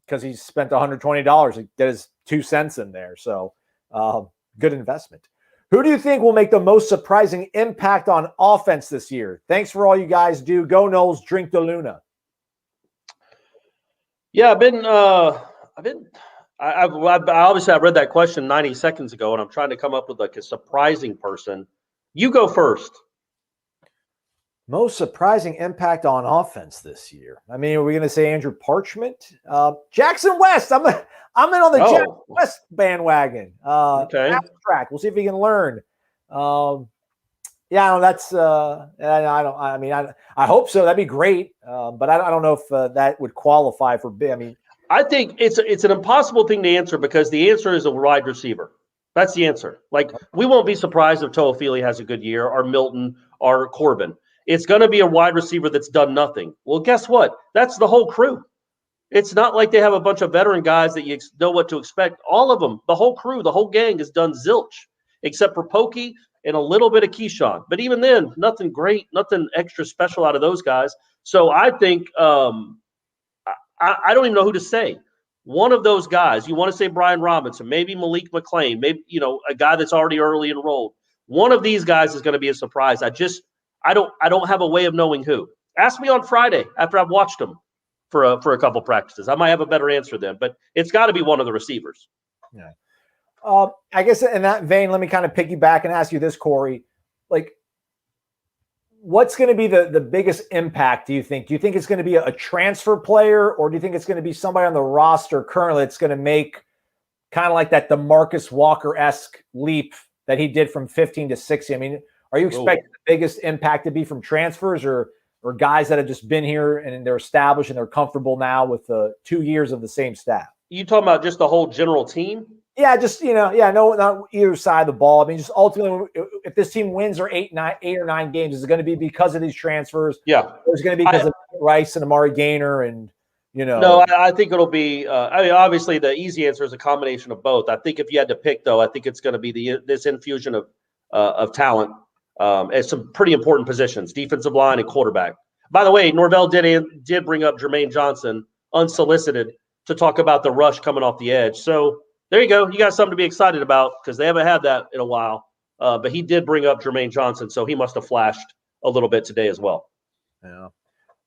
because he spent $120 to get his 2 cents in there. So good investment. Who do you think will make the most surprising impact on offense this year? Thanks for all you guys do. Go Noles, drink the Luna. Yeah, obviously I read that question 90 seconds ago, and I'm trying to come up with like a surprising person. You go first. Most surprising impact on offense this year. I mean, are we going to say Andrew Parchment? Jackson West. I'm in on the Jackson West bandwagon. Okay. Track. We'll see if he can learn. That's. I hope so. That'd be great. But I don't know if that would qualify for. I think it's an impossible thing to answer because the answer is a wide receiver. That's the answer. Like we won't be surprised if Toafili has a good year, or Milton, or Corbin. It's going to be a wide receiver that's done nothing. Well, guess what? That's the whole crew. It's not like they have a bunch of veteran guys that you know what to expect. All of them, the whole crew, the whole gang has done zilch, except for Pokey and a little bit of Keyshawn. But even then, nothing great, nothing extra special out of those guys. So I think I don't even know who to say. One of those guys, you want to say Brian Robinson, maybe Malik McClain, maybe a guy that's already early enrolled. One of these guys is going to be a surprise. I don't have a way of knowing who. Ask me on Friday after I've watched them for a couple practices. I might have a better answer then, but it's got to be one of the receivers. Yeah. I guess in that vein, let me kind of piggyback and ask you this, Corey. Like, what's going to be the biggest impact, do you think? Do you think it's going to be a transfer player, or do you think it's going to be somebody on the roster currently that's going to make kind of like that DeMarcus Walker-esque leap that he did from 15 to 16? I mean, Are you expecting the biggest impact to be from transfers or guys that have just been here and they're established and they're comfortable now with 2 years of the same staff? You talking about just the whole general team? Yeah, just no, not either side of the ball. I mean, just ultimately, if this team wins or 8 or 9 games, is it going to be because of these transfers? Yeah, or is it going to be because of Rice and Amari Gaynor and No, I think it'll be. I mean, obviously, the easy answer is a combination of both. I think if you had to pick, though, I think it's going to be this infusion of talent at some pretty important positions, defensive line and quarterback. By the way, Norvell did bring up Jermaine Johnson unsolicited to talk about the rush coming off the edge. So there you go. You got something to be excited about because they haven't had that in a while. But he did bring up Jermaine Johnson, so he must have flashed a little bit today as well. Yeah.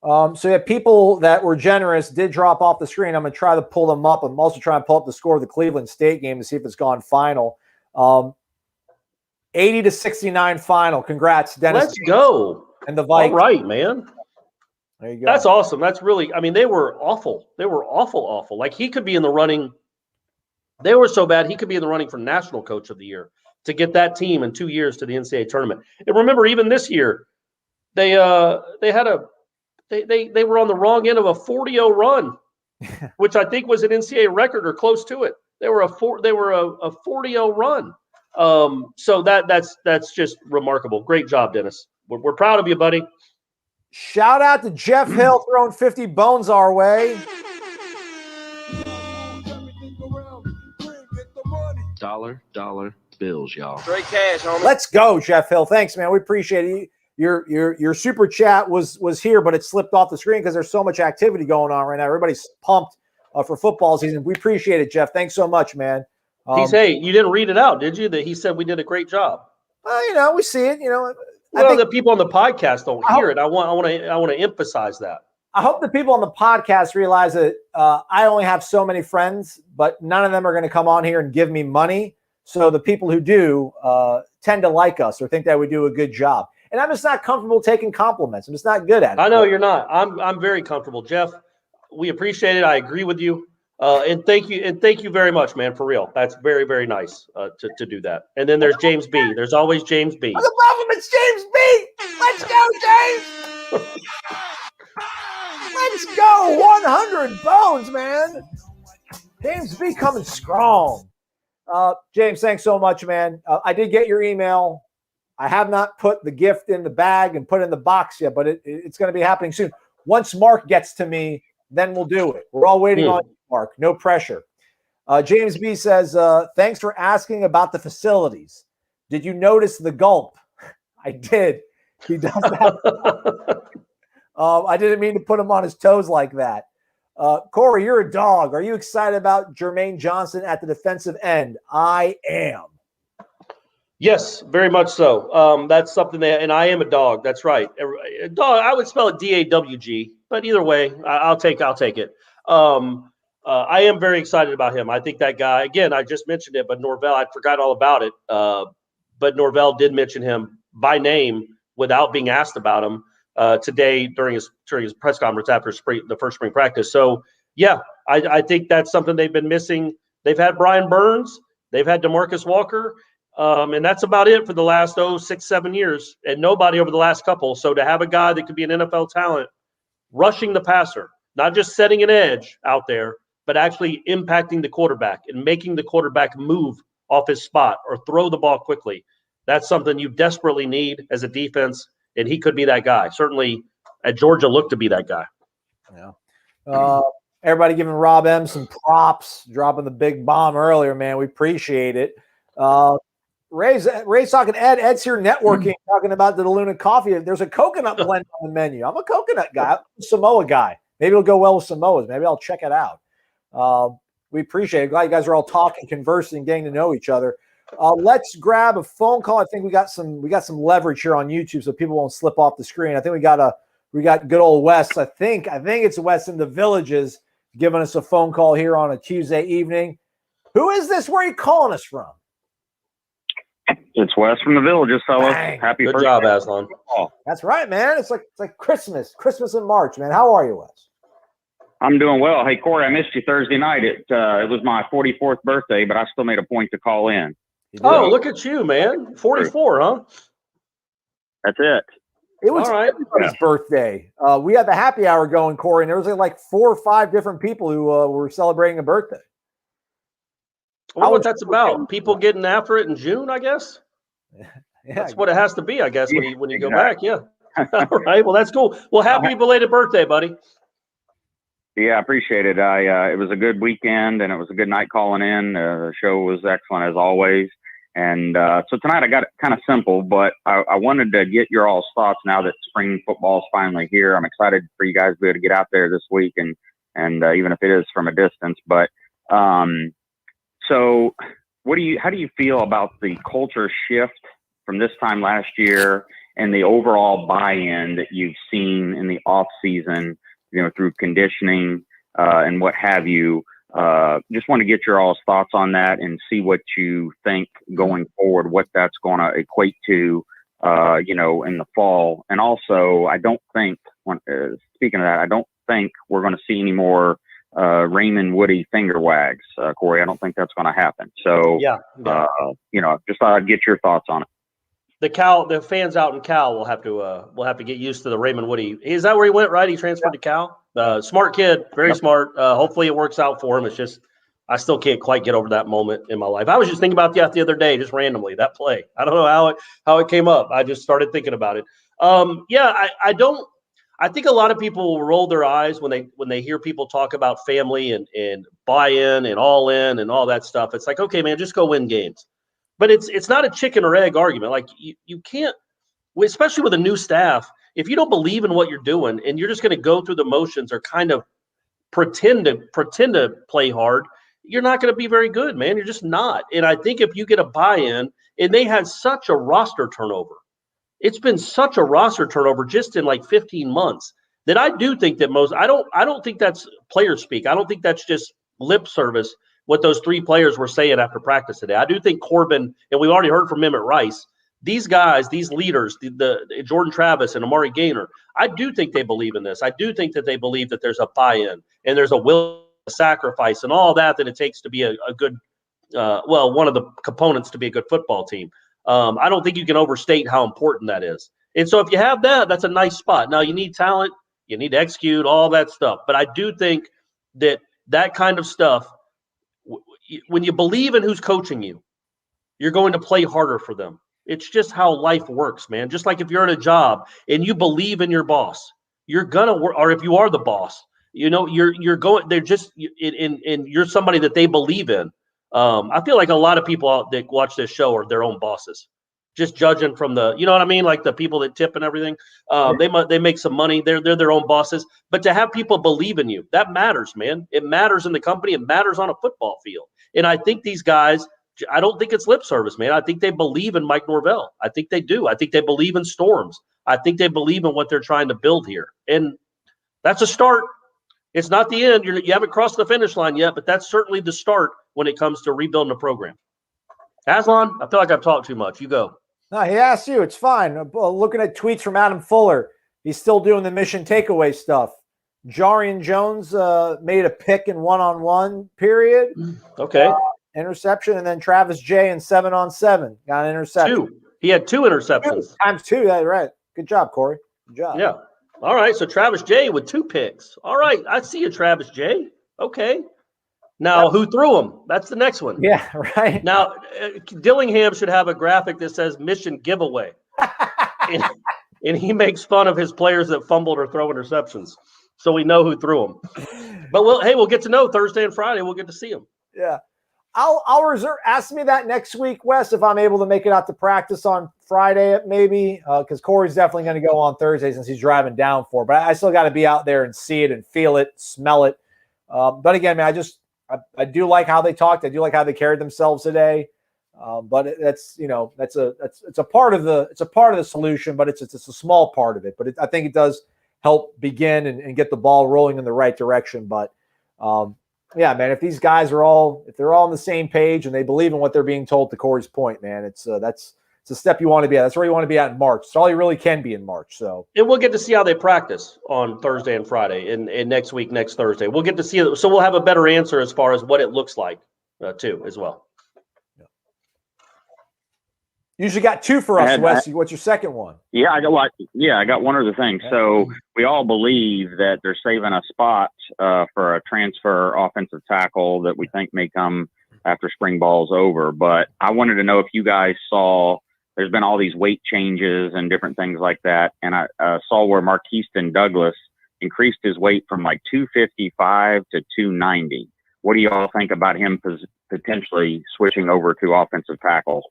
So yeah, people that were generous did drop off the screen. I'm going to try to pull them up. I'm also trying to pull up the score of the Cleveland State game to see if it's gone final. 80-69 final. Congrats, Dennis. Let's go. And the Vikings. All right, man. There you go. That's awesome. That's really, I mean, they were awful. They were awful. Like he could be in the running. They were so bad, he could be in the running for National Coach of the Year to get that team in 2 years to the NCAA tournament. And remember, even this year, they were on the wrong end of a 40-0 run, which I think was an NCAA record or close to it. They were a 40-0 run. So that's just remarkable. Great job, Dennis. We're proud of you, buddy. Shout out to Jeff Hill throwing 50 bones our way. Dollar bills, y'all. Straight cash, homie. Let's go, Jeff Hill. Thanks, man. We appreciate it. Your super chat was here, but it slipped off the screen because there's so much activity going on right now. Everybody's pumped for football season. We appreciate it, Jeff. Thanks so much, man. Hey, you didn't read it out, did you? That he said we did a great job. We see it. Well, the people on the podcast don't hear it. I want to emphasize that. I hope the people on the podcast realize that I only have so many friends, but none of them are going to come on here and give me money. So the people who do tend to like us or think that we do a good job. And I'm just not comfortable taking compliments. I'm just not good at it. I know you're not. I'm very comfortable, Jeff. We appreciate it. I agree with you. And thank you very much, man. For real, that's very, very nice to do that. And then there's James B. There's always James B. The problem is James B. Let's go, James. Let's go. 100 bones, man. James B. coming strong. James, thanks so much, man. I did get your email. I have not put the gift in the bag and put it in the box yet, but it's going to be happening soon. Once Mark gets to me, then we'll do it. We're all waiting on you, Mark. No pressure. James B. says, thanks for asking about the facilities. Did you notice the gulp? I did. He does that. I didn't mean to put him on his toes like that. Corey, you're a dog. Are you excited about Jermaine Johnson at the defensive end? I am. Yes, very much so. That's something and I am a dog. That's right. A dog. I would spell it D-A-W-G, but either way, I'll take it. I am very excited about him. I think that guy, again, I just mentioned it, but Norvell, I forgot all about it. But Norvell did mention him by name without being asked about him today during his press conference after the first spring practice. So, yeah, I think that's something they've been missing. They've had Brian Burns. They've had DeMarcus Walker. And that's about it for the last 6-7 years, and nobody over the last couple. So to have a guy that could be an NFL talent rushing the passer, not just setting an edge out there, but actually impacting the quarterback and making the quarterback move off his spot or throw the ball quickly, that's something you desperately need as a defense, and he could be that guy. Certainly at Georgia looked to be that guy. Yeah. Everybody giving Rob M some props, dropping the big bomb earlier, man. We appreciate it. Ray's talking Ed's here networking, talking about the Luna coffee. There's a coconut blend on the menu. I'm a coconut guy. I'm a Samoa guy. Maybe it'll go well with Samoas. Maybe I'll check it out. We appreciate it. Glad you guys are all talking, conversing, getting to know each other. Let's grab a phone call. I think we got some leverage here on YouTube so people won't slip off the screen. I think we got good old Wes. I think it's Wes in the Villages giving us a phone call here on a Tuesday evening. Who is this? Where are you calling us from? It's Wes from the Villages, fellas. Happy Good birthday. job, Aslan. That's right, man. It's like Christmas in March, man. How are you, Wes? I'm doing well. Hey, Corey, I missed you Thursday night. It was my 44th birthday, but I still made a point to call in. Oh, look at you, man. 44, huh? That's it. It was All right. everybody's birthday. We had the happy hour going, Corey, and there was like 4 or 5 different people who were celebrating a birthday. I wonder what that's about. People getting after it in June, I guess. Yeah, That's what it has to be, I guess, when you go back. Yeah. Yeah. All right. Well, that's cool. Well, happy belated birthday, buddy. Yeah, I appreciate it. It was a good weekend, and it was a good night calling in. The show was excellent as always. And so tonight I got it kind of simple, but I wanted to get your all's thoughts now that spring football is finally here. I'm excited for you guys to be able to get out there this week, and even if it is from a distance. But so how do you feel about the culture shift from this time last year and the overall buy-in that you've seen in the off season, through conditioning and what have you? Just want to get your all's thoughts on that and see what you think going forward, what that's going to equate to, in the fall. And also, I don't think, speaking of that, I don't think we're going to see any more Raymond Woody finger wags, Corey. I don't think that's going to happen. So, just thought I'd get your thoughts on it. The fans out in Cal will have to get used to the Raymond Woody. Is that where he went? Right, he transferred to Cal. Smart kid, very smart. Hopefully it works out for him. It's just I still can't quite get over that moment in my life. I was just thinking about that the other day, just randomly, that play. I don't know how it came up. I just started thinking about it. I think a lot of people will roll their eyes when they hear people talk about family and buy-in and all in and all that stuff. It's like, okay, man, just go win games. But it's not a chicken or egg argument. Like you can't, especially with a new staff, if you don't believe in what you're doing and you're just going to go through the motions or kind of pretend to play hard, you're not going to be very good, man. You're just not. And I think if you get a buy-in, and they had such a roster turnover, it's been such a roster turnover just in like 15 months that I do think that I don't think that's player speak. I don't think that's just lip service, what those 3 players were saying after practice today. I do think Corbin, and we've already heard from him at Rice, these guys, these leaders, the Jordan Travis and Amari Gaynor, I do think they believe in this. I do think that they believe that there's a buy-in and there's a will to sacrifice and all that it takes to be a good, one of the components to be a good football team. I don't think you can overstate how important that is. And so if you have that, that's a nice spot. Now you need talent, you need to execute, all that stuff. But I do think that kind of stuff, when you believe in who's coaching you, you're going to play harder for them. It's just how life works, man. Just like if you're in a job and you believe in your boss, you're gonna work. Or if you are the boss, you're going. They're just and you're somebody that they believe in. I feel like a lot of people out that watch this show are their own bosses, just judging from the, you know what I mean, like the people that tip and everything. They make some money. They're their own bosses. But to have people believe in you, that matters, man. It matters in the company. It matters on a football field. And I think these guys, I don't think it's lip service, man. I think they believe in Mike Norvell. I think they do. I think they believe in Storms. I think they believe in what they're trying to build here. And that's a start. It's not the end. You haven't crossed the finish line yet, but that's certainly the start when it comes to rebuilding a program. Aslan, I feel like I've talked too much. You go. No, he asked you. It's fine. Looking at tweets from Adam Fuller, he's still doing the mission takeaway stuff. Jarian Jones made a pick in 1-on-1 period. Okay. Interception, and then Travis J in 7-on-7 got an interception. 2. He had 2 interceptions. Times 2. That's right. Good job, Corey. Good job. Yeah. All right. So Travis J with 2 picks. All right. I see you, Travis J. Okay. Now, who threw him? That's the next one. Yeah, right. Now, Dillingham should have a graphic that says mission giveaway. and he makes fun of his players that fumbled or throw interceptions. So we know who threw them. But we'll get to know Thursday and Friday. We'll get to see them. Yeah. I'll reserve. Ask me that next week, Wes, if I'm able to make it out to practice on Friday, maybe, because Corey's definitely going to go on Thursday since he's driving down for. But I still got to be out there and see it and feel it, smell it. But again, man, I do like how they talked. I do like how they carried themselves today. But it's a part of the solution, but it's a small part of it. But I think it does help begin and get the ball rolling in the right direction. But yeah, man, if these guys if they're all on the same page and they believe in what they're being told, to Corey's point, man, it's a step you want to be at. That's where you want to be at in March. It's all you really can be in March. So, and we'll get to see how they practice on Thursday and Friday, and next week, next Thursday, we'll get to see it. So we'll have a better answer as far as what it looks like, too, as well. You usually got two for us, Wes. What's your second one? Yeah, I got one other thing. So we all believe that they're saving a spot for a transfer offensive tackle that we think may come after spring ball's over. But I wanted to know if you guys saw, there's been all these weight changes and different things like that. And I saw where Marquiston Douglas increased his weight from like 255 to 290. What do you all think about him potentially switching over to offensive tackle?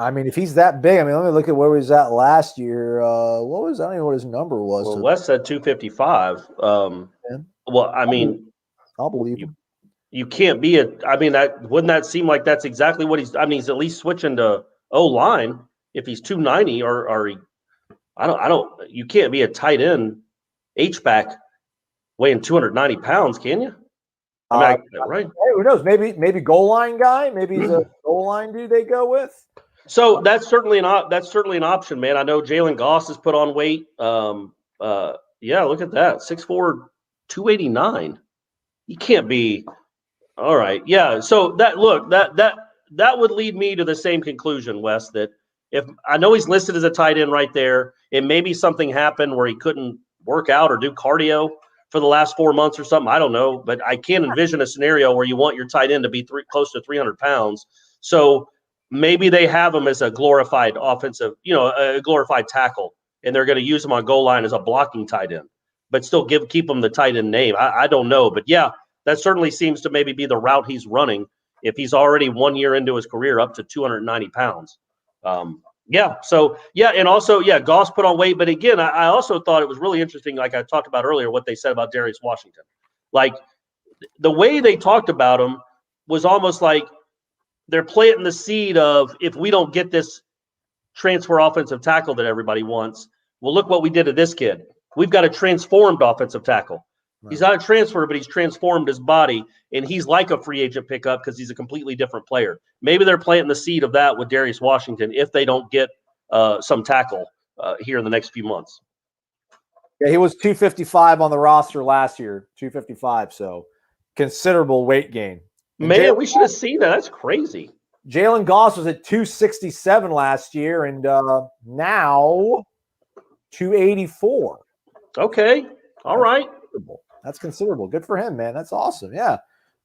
I mean, if he's that big, I mean, let me look at where he was at last year. I don't even know what his number was. Well, Wes said 255. Well, I mean, I'll believe him. You can't be wouldn't that seem like that's exactly what he's at least switching to O-line if he's 290 or you can't be a tight end H-back weighing 290 pounds, can you? Right? Who knows? Maybe goal line guy. Maybe he's a goal line dude they go with. So that's certainly an option, man. I know Jalen Goss has put on weight. Yeah, look at that, 6'4", 289. He can't be. All right, yeah. So that would lead me to the same conclusion, Wes. That if I know he's listed as a tight end right there, and maybe something happened where he couldn't work out or do cardio for the last 4 months or something. I don't know, but I can't envision a scenario where you want your tight end to be close to 300 pounds. So maybe they have him as a glorified offensive, a glorified tackle, and they're going to use him on goal line as a blocking tight end, but still keep him the tight end name. I don't know, but yeah, that certainly seems to maybe be the route he's running if he's already 1 year into his career up to 290 pounds. And also, Goss put on weight, but again, I also thought it was really interesting, like I talked about earlier, what they said about Darius Washington. Like, the way they talked about him was almost like they're planting the seed of, if we don't get this transfer offensive tackle that everybody wants, well, look what we did to this kid. We've got a transformed offensive tackle. Right. He's not a transfer, but he's transformed his body, and he's like a free agent pickup because he's a completely different player. Maybe they're planting the seed of that with Darius Washington if they don't get some tackle here in the next few months. Yeah, he was 255 on the roster last year, 255, so considerable weight gain. And man, we should have seen that. That's crazy. Jalen Goss was at 267 last year, and now 284. Okay, all right. That's considerable. Good for him, man. That's awesome. Yeah.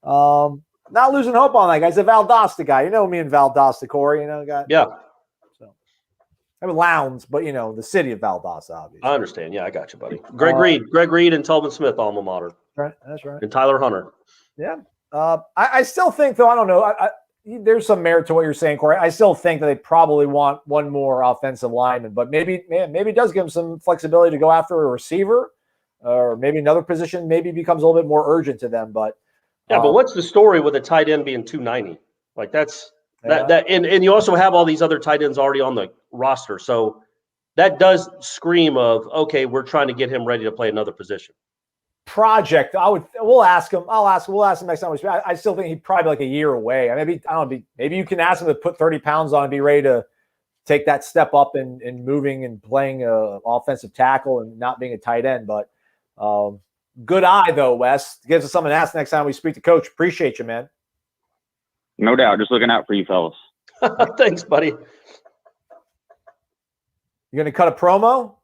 Not losing hope on that guy. He's a Valdosta guy. You know me and Valdosta, Corey. Guy. Yeah. So, I mean, Lowndes, but the city of Valdosta, obviously. I understand. Yeah, I got you, buddy. Greg Reed, and Tubman Smith, alma mater. Right. That's right. And Tyler Hunter. Yeah. I still think, though, I don't know. There's some merit to what you're saying, Corey. I still think that they probably want one more offensive lineman, but maybe it does give them some flexibility to go after a receiver. Or maybe another position maybe becomes a little bit more urgent to them. But but what's the story with a tight end being 290? Like that and you also have all these other tight ends already on the roster. So that does scream of, okay, we're trying to get him ready to play another position. Project. We'll ask him. We'll ask him next time we speak. I still think he's probably like a year away. Maybe you can ask him to put 30 pounds on and be ready to take that step up in moving and playing a offensive tackle and not being a tight end. But good eye, though, Wes. Gives us something to ask next time we speak to Coach. Appreciate you, man. No doubt. Just looking out for you fellas. Thanks, buddy. You going to cut a promo?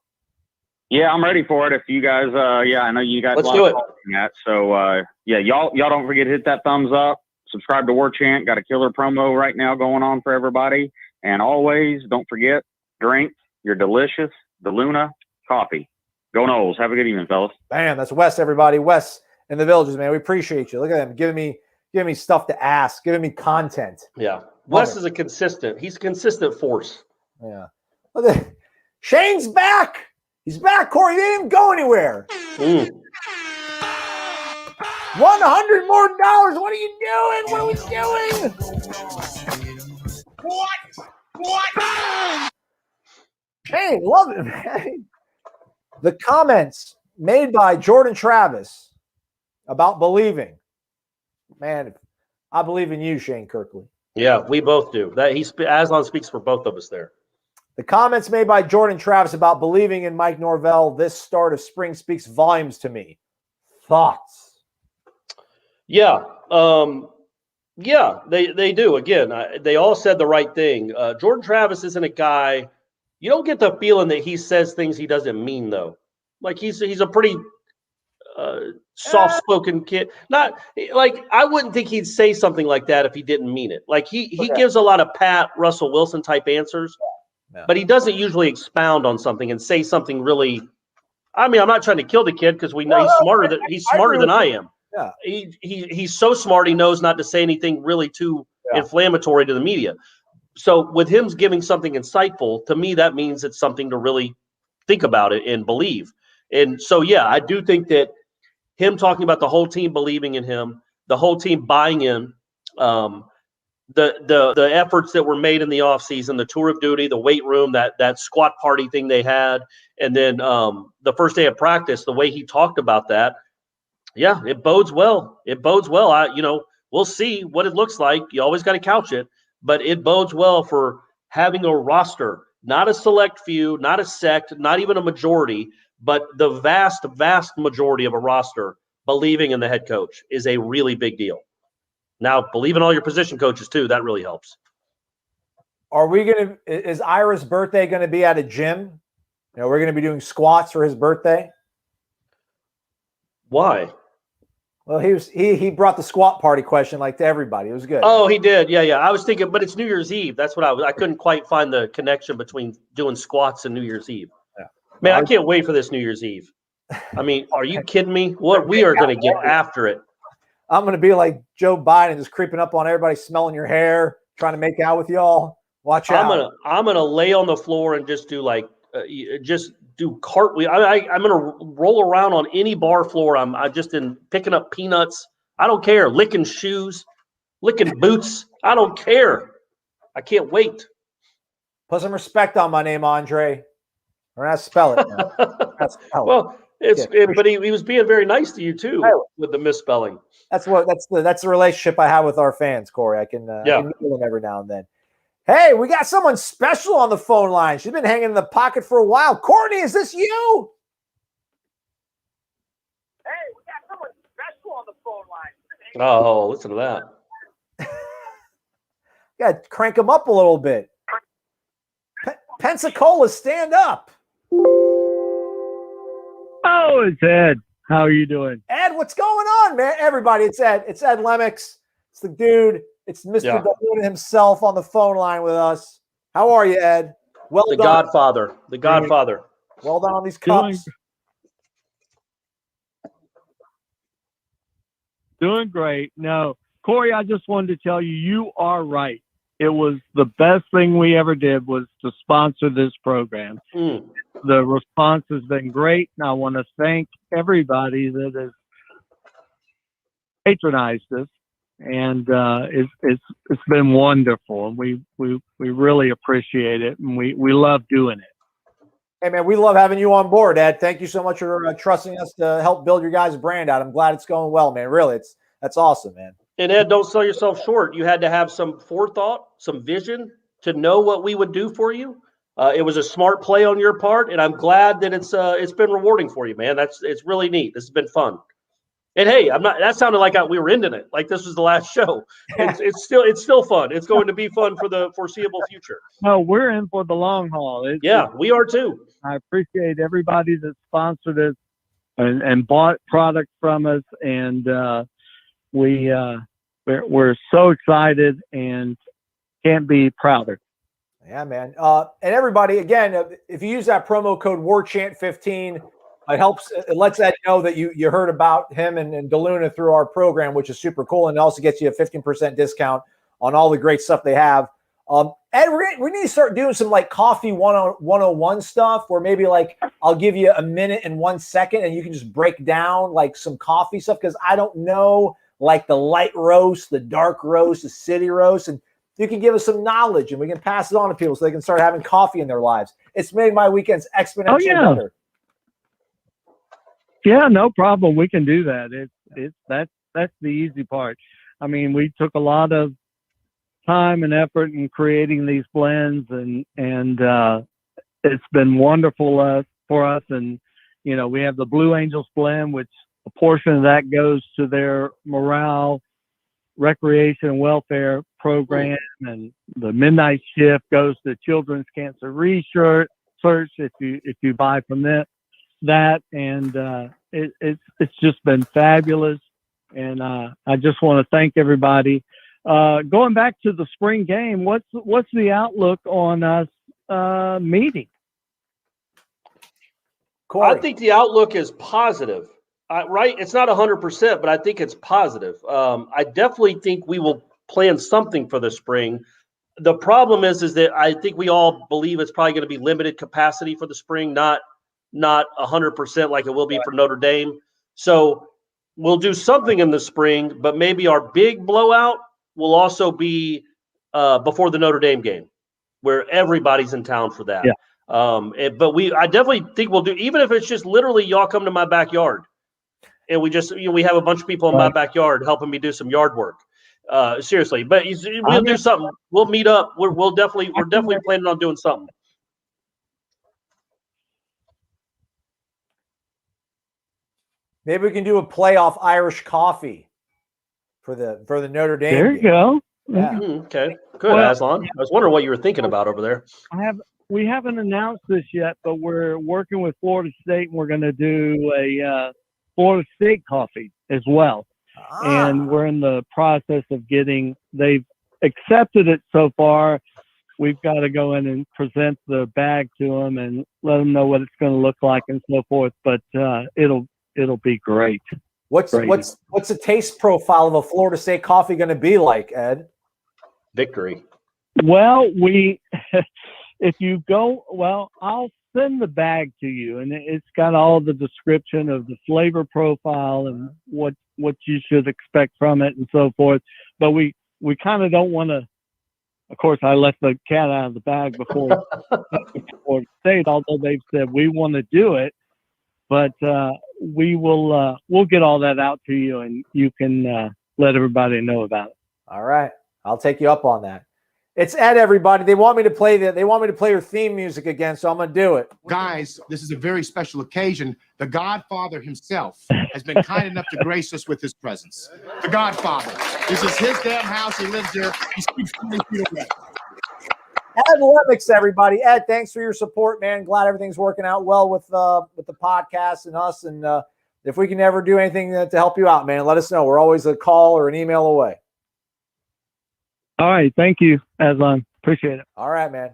Yeah, I'm ready for it. If you guys, I know you guys. Let's do it. That. So, y'all don't forget to hit that thumbs up. Subscribe to Warchant. Got a killer promo right now going on for everybody. And always, don't forget, drink your delicious DeLuna coffee. Go Noles. Have a good evening, fellas. Man, that's Wes, everybody. Wes in the Villages, man. We appreciate you. Look at him giving me stuff to ask, giving me content. Yeah. Wes is he's a consistent force. Yeah. Look at Shane's back. He's back, Corey. He didn't even go anywhere. $100 more. What are you doing? What are we doing? What? Shane, love it, man. The comments made by Jordan Travis about believing. Man, I believe in you, Shane Kirkley. Yeah, we both do. Aslan speaks for both of us there. The comments made by Jordan Travis about believing in Mike Norvell this start of spring speaks volumes to me. Thoughts? Yeah. Yeah, they do. Again, they all said the right thing. Jordan Travis isn't a guy. You don't get the feeling that he says things he doesn't mean, though. Like he's a pretty soft-spoken kid. Not like I wouldn't think he'd say something like that if he didn't mean it. Like he gives a lot of Pat Russell Wilson type answers, but he doesn't usually expound on something and say something really. I mean, I'm not trying to kill the kid because we know he's smarter than I am. Yeah. He's so smart he knows not to say anything really too inflammatory to the media. So with him giving something insightful, to me that means it's something to really think about it and believe. And so I do think that him talking about the whole team believing in him, the whole team buying in, the efforts that were made in the offseason, the tour of duty, the weight room, that squat party thing they had, and then the first day of practice, the way he talked about that. Yeah, it bodes well. It bodes well. We'll see what it looks like. You always got to couch it, but it bodes well for having a roster, not a select few, not a sect, not even a majority, but the vast, vast majority of a roster believing in the head coach is a really big deal. Now, believe in all your position coaches too. That really helps. Is Ira's birthday going to be at a gym? We're going to be doing squats for his birthday. Why? Well, he brought the squat party question to everybody. It was good. Oh, he did. Yeah. I was thinking, but it's New Year's Eve. That's what I couldn't quite find the connection between doing squats and New Year's Eve. Yeah. Man, I can't wait for this New Year's Eve. I mean, are you kidding me? We are going to get after it. I'm going to be like Joe Biden, just creeping up on everybody, smelling your hair, trying to make out with y'all. Watch out. I'm gonna lay on the floor and just do just do cartwheel. I'm gonna roll around on any bar floor. I'm just picking up peanuts. I don't care. Licking shoes, licking boots. I don't care. I can't wait. Put some respect on my name, Andre. Or not spell it. Well, but he was being very nice to you too with the misspelling. That's the relationship I have with our fans, Corey. I can meet them every now and then. Hey, we got someone special on the phone line. She's been hanging in the pocket for a while. Courtney, is this you? Hey, we got someone special on the phone line. Oh, listen to that. Got to crank them up a little bit. Pensacola, stand up. Oh, it's Ed. How are you doing? Ed, what's going on, man? Everybody, it's Ed. It's Ed Lemix. It's the dude. It's Mr. Daluna himself on the phone line with us. How are you, Ed? Well done. Godfather. The Godfather. Well done on these cups. Doing great. No, Corey, I just wanted to tell you, you are right. It was the best thing we ever did was to sponsor this program. The response has been great, and I want to thank everybody that has patronized us. And it's been wonderful, and we really appreciate it, and we love doing it. Hey man, we love having you on board, Ed. Thank you so much for trusting us to help build your guys' brand out. I'm glad it's going well, man. Really, that's awesome, man. And Ed, don't sell yourself short. You had to have some forethought, some vision to know what we would do for you. It was a smart play on your part, and I'm glad that it's been rewarding for you, man. It's really neat. This has been fun. And hey, that sounded like we were ending it. Like this was the last show. It's still fun. It's going to be fun for the foreseeable future. No, we're in for the long haul. We are too. I appreciate everybody that sponsored us and bought product from us, and we're so excited and can't be prouder. Yeah, man. And everybody, again, if you use that promo code WARCHANT15. It helps. It lets Ed know that you heard about him and DeLuna through our program, which is super cool, and it also gets you a 15% discount on all the great stuff they have. Ed, we need to start doing some coffee 101 stuff, where maybe I'll give you a minute and 1 second, and you can just break down some coffee stuff, because I don't know the light roast, the dark roast, the city roast, and you can give us some knowledge, and we can pass it on to people so they can start having coffee in their lives. It's made my weekends exponentially better. Yeah, no problem. We can do that. That's the easy part. I mean, we took a lot of time and effort in creating these blends, and it's been wonderful for us. And we have the Blue Angels blend, which a portion of that goes to their morale recreation and welfare program, and the midnight shift goes to Children's Cancer Research if you buy from that, and it's just been fabulous. And I just want to thank everybody. Going back to the spring game, what's the outlook on us meeting? Corey. I think the outlook is positive. Right? It's not 100%, but I think it's positive. I definitely think we will plan something for the spring. The problem is that I think we all believe it's probably going to be limited capacity for the spring, not 100% like it will be for Notre Dame. So we'll do something in the spring, but maybe our big blowout will also be before the Notre Dame game, where everybody's in town for that. Yeah. But I definitely think we'll do, even if it's just literally y'all come to my backyard. And we just, we have a bunch of people in my backyard helping me do some yard work. Seriously, but we'll do something. We'll meet up. We're definitely planning on doing something. Maybe we can do a playoff Irish coffee for the Notre Dame. There you go. Yeah. Okay, good, Aslan. I was wondering what you were thinking about over there. We haven't announced this yet, but we're working with Florida State, and we're going to do a Florida State coffee as well. And we're in the process of they've accepted it so far. We've got to go in and present the bag to them and let them know what it's going to look like and so forth. But it'll be great. What's the taste profile of a Florida State coffee going to be like, Ed? Victory. Well, if you go, I'll send the bag to you, and it's got all the description of the flavor profile and what you should expect from it and so forth. But we kind of don't want to. Of course, I let the cat out of the bag before Florida State, although they've said we want to do it. But we'll get all that out to you, and you can let everybody know about it. All right, I'll take you up on that. It's Ed, everybody. They want me to play your theme music again, so I'm going to do it. Guys, this is a very special occasion. The Godfather himself has been kind enough to grace us with his presence. The Godfather. This is his damn house. He lives here. He speaks 20 feet away. Ed Lemix, everybody. Ed, thanks for your support, man. Glad everything's working out well with the podcast and us. And if we can ever do anything to help you out, man, let us know. We're always a call or an email away. All right. Thank you, Aslan. Appreciate it. All right, man.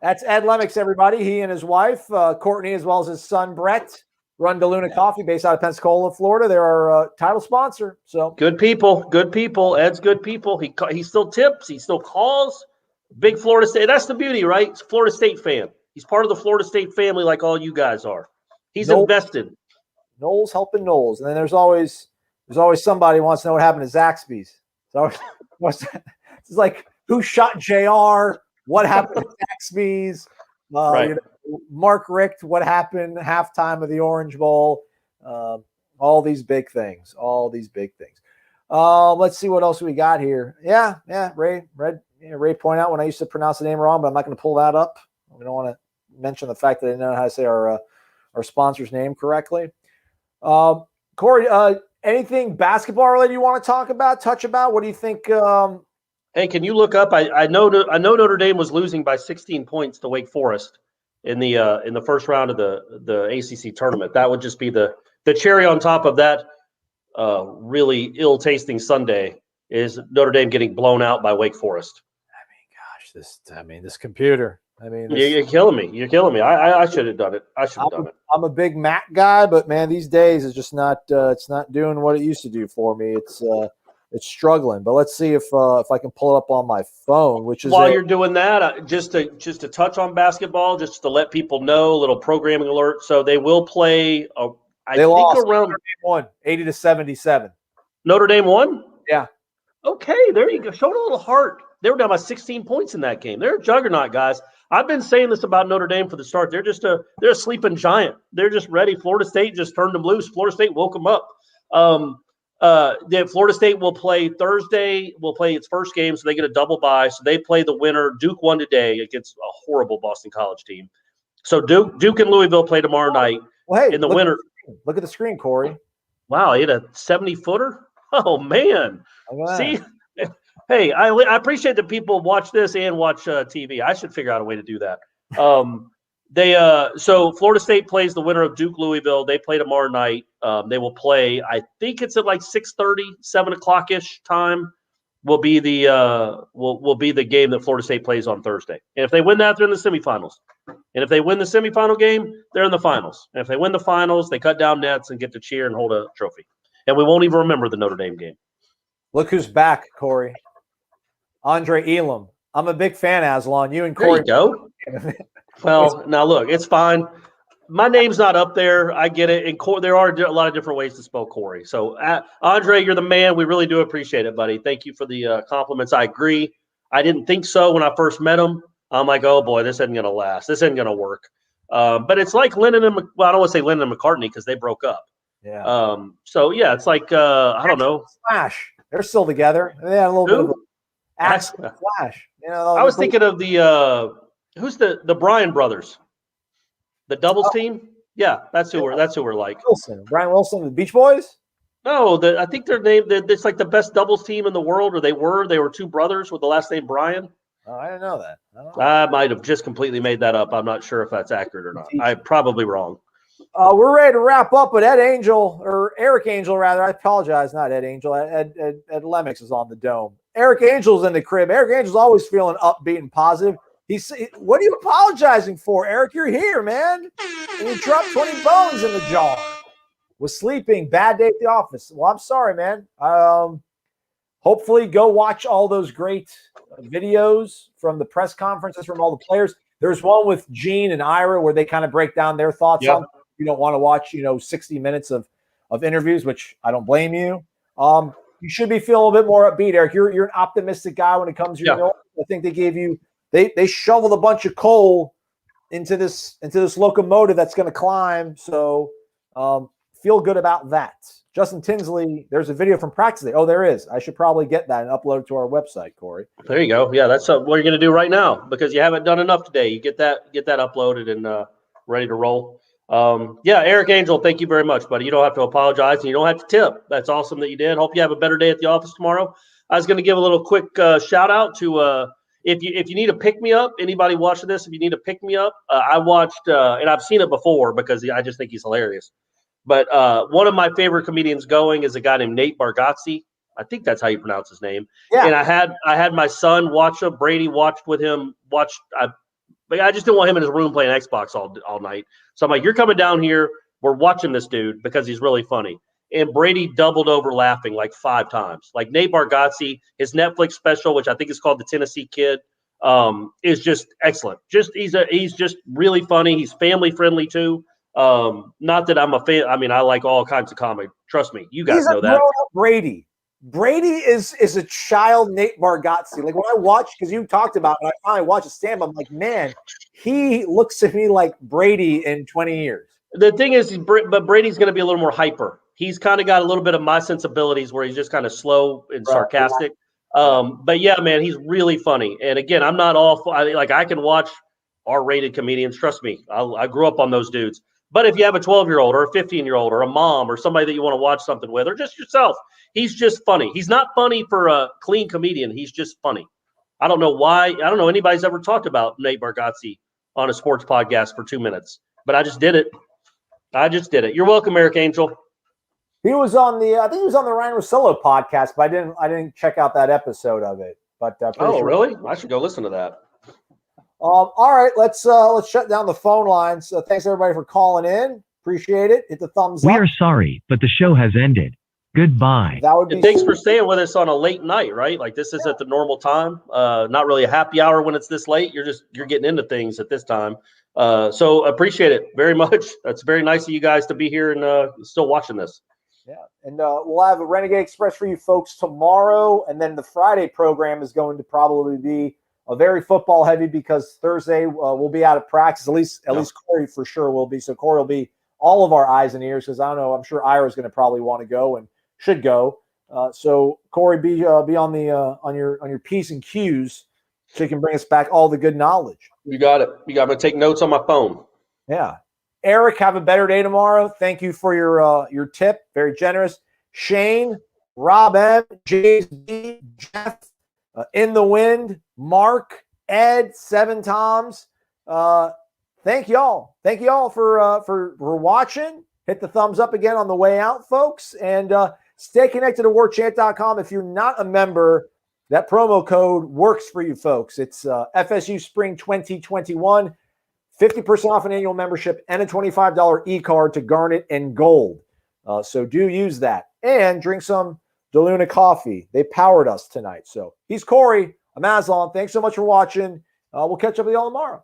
That's Ed Lemix, everybody. He and his wife, Courtney, as well as his son, Brett, run DeLuna Coffee based out of Pensacola, Florida. They're our title sponsor. So good people. Ed's good people. He still tips. He still calls. Big Florida State. That's the beauty, right? He's a Florida State fan. He's part of the Florida State family like all you guys are. He's invested. Noles helping Noles. And then there's always somebody who wants to know what happened to Zaxby's. So it's like, who shot JR? What happened to Zaxby's? Right. Mark Richt, what happened halftime of the Orange Bowl? All these big things. Let's see what else we got here. Yeah. Ray pointed out when I used to pronounce the name wrong, but I'm not going to pull that up. We don't want to mention the fact that I didn't know how to say our sponsor's name correctly. Corey, anything basketball related you want to touch about? What do you think? Hey, can you look up? I know Notre Dame was losing by 16 points to Wake Forest in the first round of the ACC tournament. That would just be the cherry on top of that really ill-tasting Sunday is Notre Dame getting blown out by Wake Forest. This computer. You're killing me. I should have done it. I'm a big Mac guy, but man, these days it's just not. It's not doing what it used to do for me. It's struggling. But let's see if I can pull it up on my phone. Which is while you're doing that, just to touch on basketball, just to let people know, a little programming alert. So they will play. They lost around 80-77. Notre Dame won. Yeah. Okay, there you go. Showed a little heart. They were down by 16 points in that game. They're a juggernaut, guys. I've been saying this about Notre Dame for the start. They're a sleeping giant. They're just ready. Florida State just turned them loose. Florida State woke them up. Florida State will play Thursday. Will play its first game, so they get a double bye. So they play the winner. Duke won today against a horrible Boston College team. So Duke and Louisville play tomorrow night. Well, hey, in the winter. Look at the screen, Corey. Wow, he had a 70-footer. Oh man. See, hey, I appreciate that people watch this and watch TV. I should figure out a way to do that. So Florida State plays the winner of Duke Louisville. They play tomorrow night. They will play. I think it's at like 6:30, 7 o'clock ish time. Will be the game that Florida State plays on Thursday. And if they win that, they're in the semifinals. And if they win the semifinal game, they're in the finals. And if they win the finals, they cut down nets and get to cheer and hold a trophy. And we won't even remember the Notre Dame game. Look who's back, Corey. Andre Elam. I'm a big fan, Aslan. You and Corey. There you go. Well, now look, it's fine. My name's not up there. I get it. And there are a lot of different ways to spell Corey. So, Andre, you're the man. We really do appreciate it, buddy. Thank you for the compliments. I agree. I didn't think so when I first met him. I'm like, oh, boy, this isn't going to last. This isn't going to work. But it's like Lennon and – well, I don't want to say Lennon and McCartney because they broke up. Yeah. So, yeah, it's like I don't know. Flash. They're still together. They had a little bit of a Flash. You know, I was thinking of the who's the Bryan brothers? The doubles team? Yeah, that's who we're like. Brian Wilson, the Beach Boys? No, I think they're named. It's like the best doubles team in the world, or they were two brothers with the last name Bryan. Oh, I didn't know that. I might have just completely made that up. I'm not sure if that's accurate or not. I'm probably wrong. We're ready to wrap up, but Eric Angel, rather. I apologize, not Ed Angel. Ed Lemix is on the dome. Eric Angel's in the crib. Eric Angel's always feeling upbeat and positive. What are you apologizing for, Eric? You're here, man. And you dropped 20 bones in the jar. Was sleeping, bad day at the office. Well, I'm sorry, man. Hopefully go watch all those great videos from the press conferences from all the players. There's one with Gene and Ira where they kind of break down their thoughts on. You don't want to watch, 60 minutes of interviews, which I don't blame you. You should be feeling a little bit more upbeat, Eric. You're an optimistic guy when it comes to your I think they gave you they shoveled a bunch of coal into this locomotive that's going to climb. So feel good about that. Justin Tinsley, there's a video from practice day. Oh, there is. I should probably get that and upload it to our website, Corey. There you go. Yeah, that's what you're going to do right now because you haven't done enough today. You get that uploaded and ready to roll. Eric Angel, thank you very much, buddy. You don't have to apologize and you don't have to tip. That's awesome that you did. Hope you have a better day at the office tomorrow. I was going to give a little quick shout out to if you need a pick me up, anybody watching this, if you need a pick me up, I watched and I've seen it before because I just think he's hilarious. But one of my favorite comedians going is a guy named Nate Bargatze. I think that's how you pronounce his name. Yeah. And I had my son watch him. Brady watched with him. But I just didn't want him in his room playing Xbox all night. So I'm like, you're coming down here. We're watching this dude because he's really funny. And Brady doubled over laughing like 5 times. Like Nate Bargatze, his Netflix special, which I think is called The Tennessee Kid, is just excellent. He's just really funny. He's family friendly too. Not that I'm a fan. I mean, I like all kinds of comedy. Trust me, you guys know that. Grown-up Brady. Brady is a child Nate Bargatze. Like when I watch, because you talked about it, I finally watch a stand-up, I'm like, man, he looks to me like Brady in 20 years. The thing is, but Brady's going to be a little more hyper. He's kind of got a little bit of my sensibilities where he's just kind of slow and sarcastic. But yeah, man, he's really funny. And again, I'm not all I can watch R-rated comedians. Trust me, I grew up on those dudes. But if you have a 12-year-old or a 15-year-old or a mom or somebody that you want to watch something with, or just yourself, he's just funny. He's not funny for a clean comedian. He's just funny. I don't know why. I don't know anybody's ever talked about Nate Bargatze on a sports podcast for 2 minutes, but I just did it. You're welcome, Eric Angel. He was on I think he was on the Ryan Russillo podcast, but I didn't check out that episode of it. But really? I should go listen to that. All right, let's shut down the phone lines. Thanks everybody for calling in. Appreciate it. Hit the thumbs up. We are sorry, but the show has ended. Goodbye. That would be. Thanks for staying with us on a late night, right? Like this is at the normal time. Not really a happy hour when it's this late. You're getting into things at this time. So appreciate it very much. It's very nice of you guys to be here and still watching this. Yeah, and we'll have a Renegade Express for you folks tomorrow, and then the Friday program is going to probably be a very football heavy because Thursday we'll be out of practice. At least Corey for sure will be. So Corey will be all of our eyes and ears because I don't know. I'm sure Ira's going to probably want to go and should go. So Corey, be on your P's and Q's so you can bring us back all the good knowledge. You got it. I'm going to take notes on my phone. Yeah. Eric, have a better day tomorrow. Thank you for your tip. Very generous. Shane, Rob M, James D, Jeff, In the Wind, Mark, Ed, Seven Toms. Thank y'all. Thank y'all for watching. Hit the thumbs up again on the way out, folks. And stay connected to warchant.com. If you're not a member, that promo code works for you, folks. It's FSU Spring 2021. 50% off an annual membership and a $25 e-card to Garnet and Gold. So do use that. And drink some DeLuna coffee. They powered us tonight. So he's Corey. I'm Aslan. Thanks so much for watching. We'll catch up with y'all tomorrow.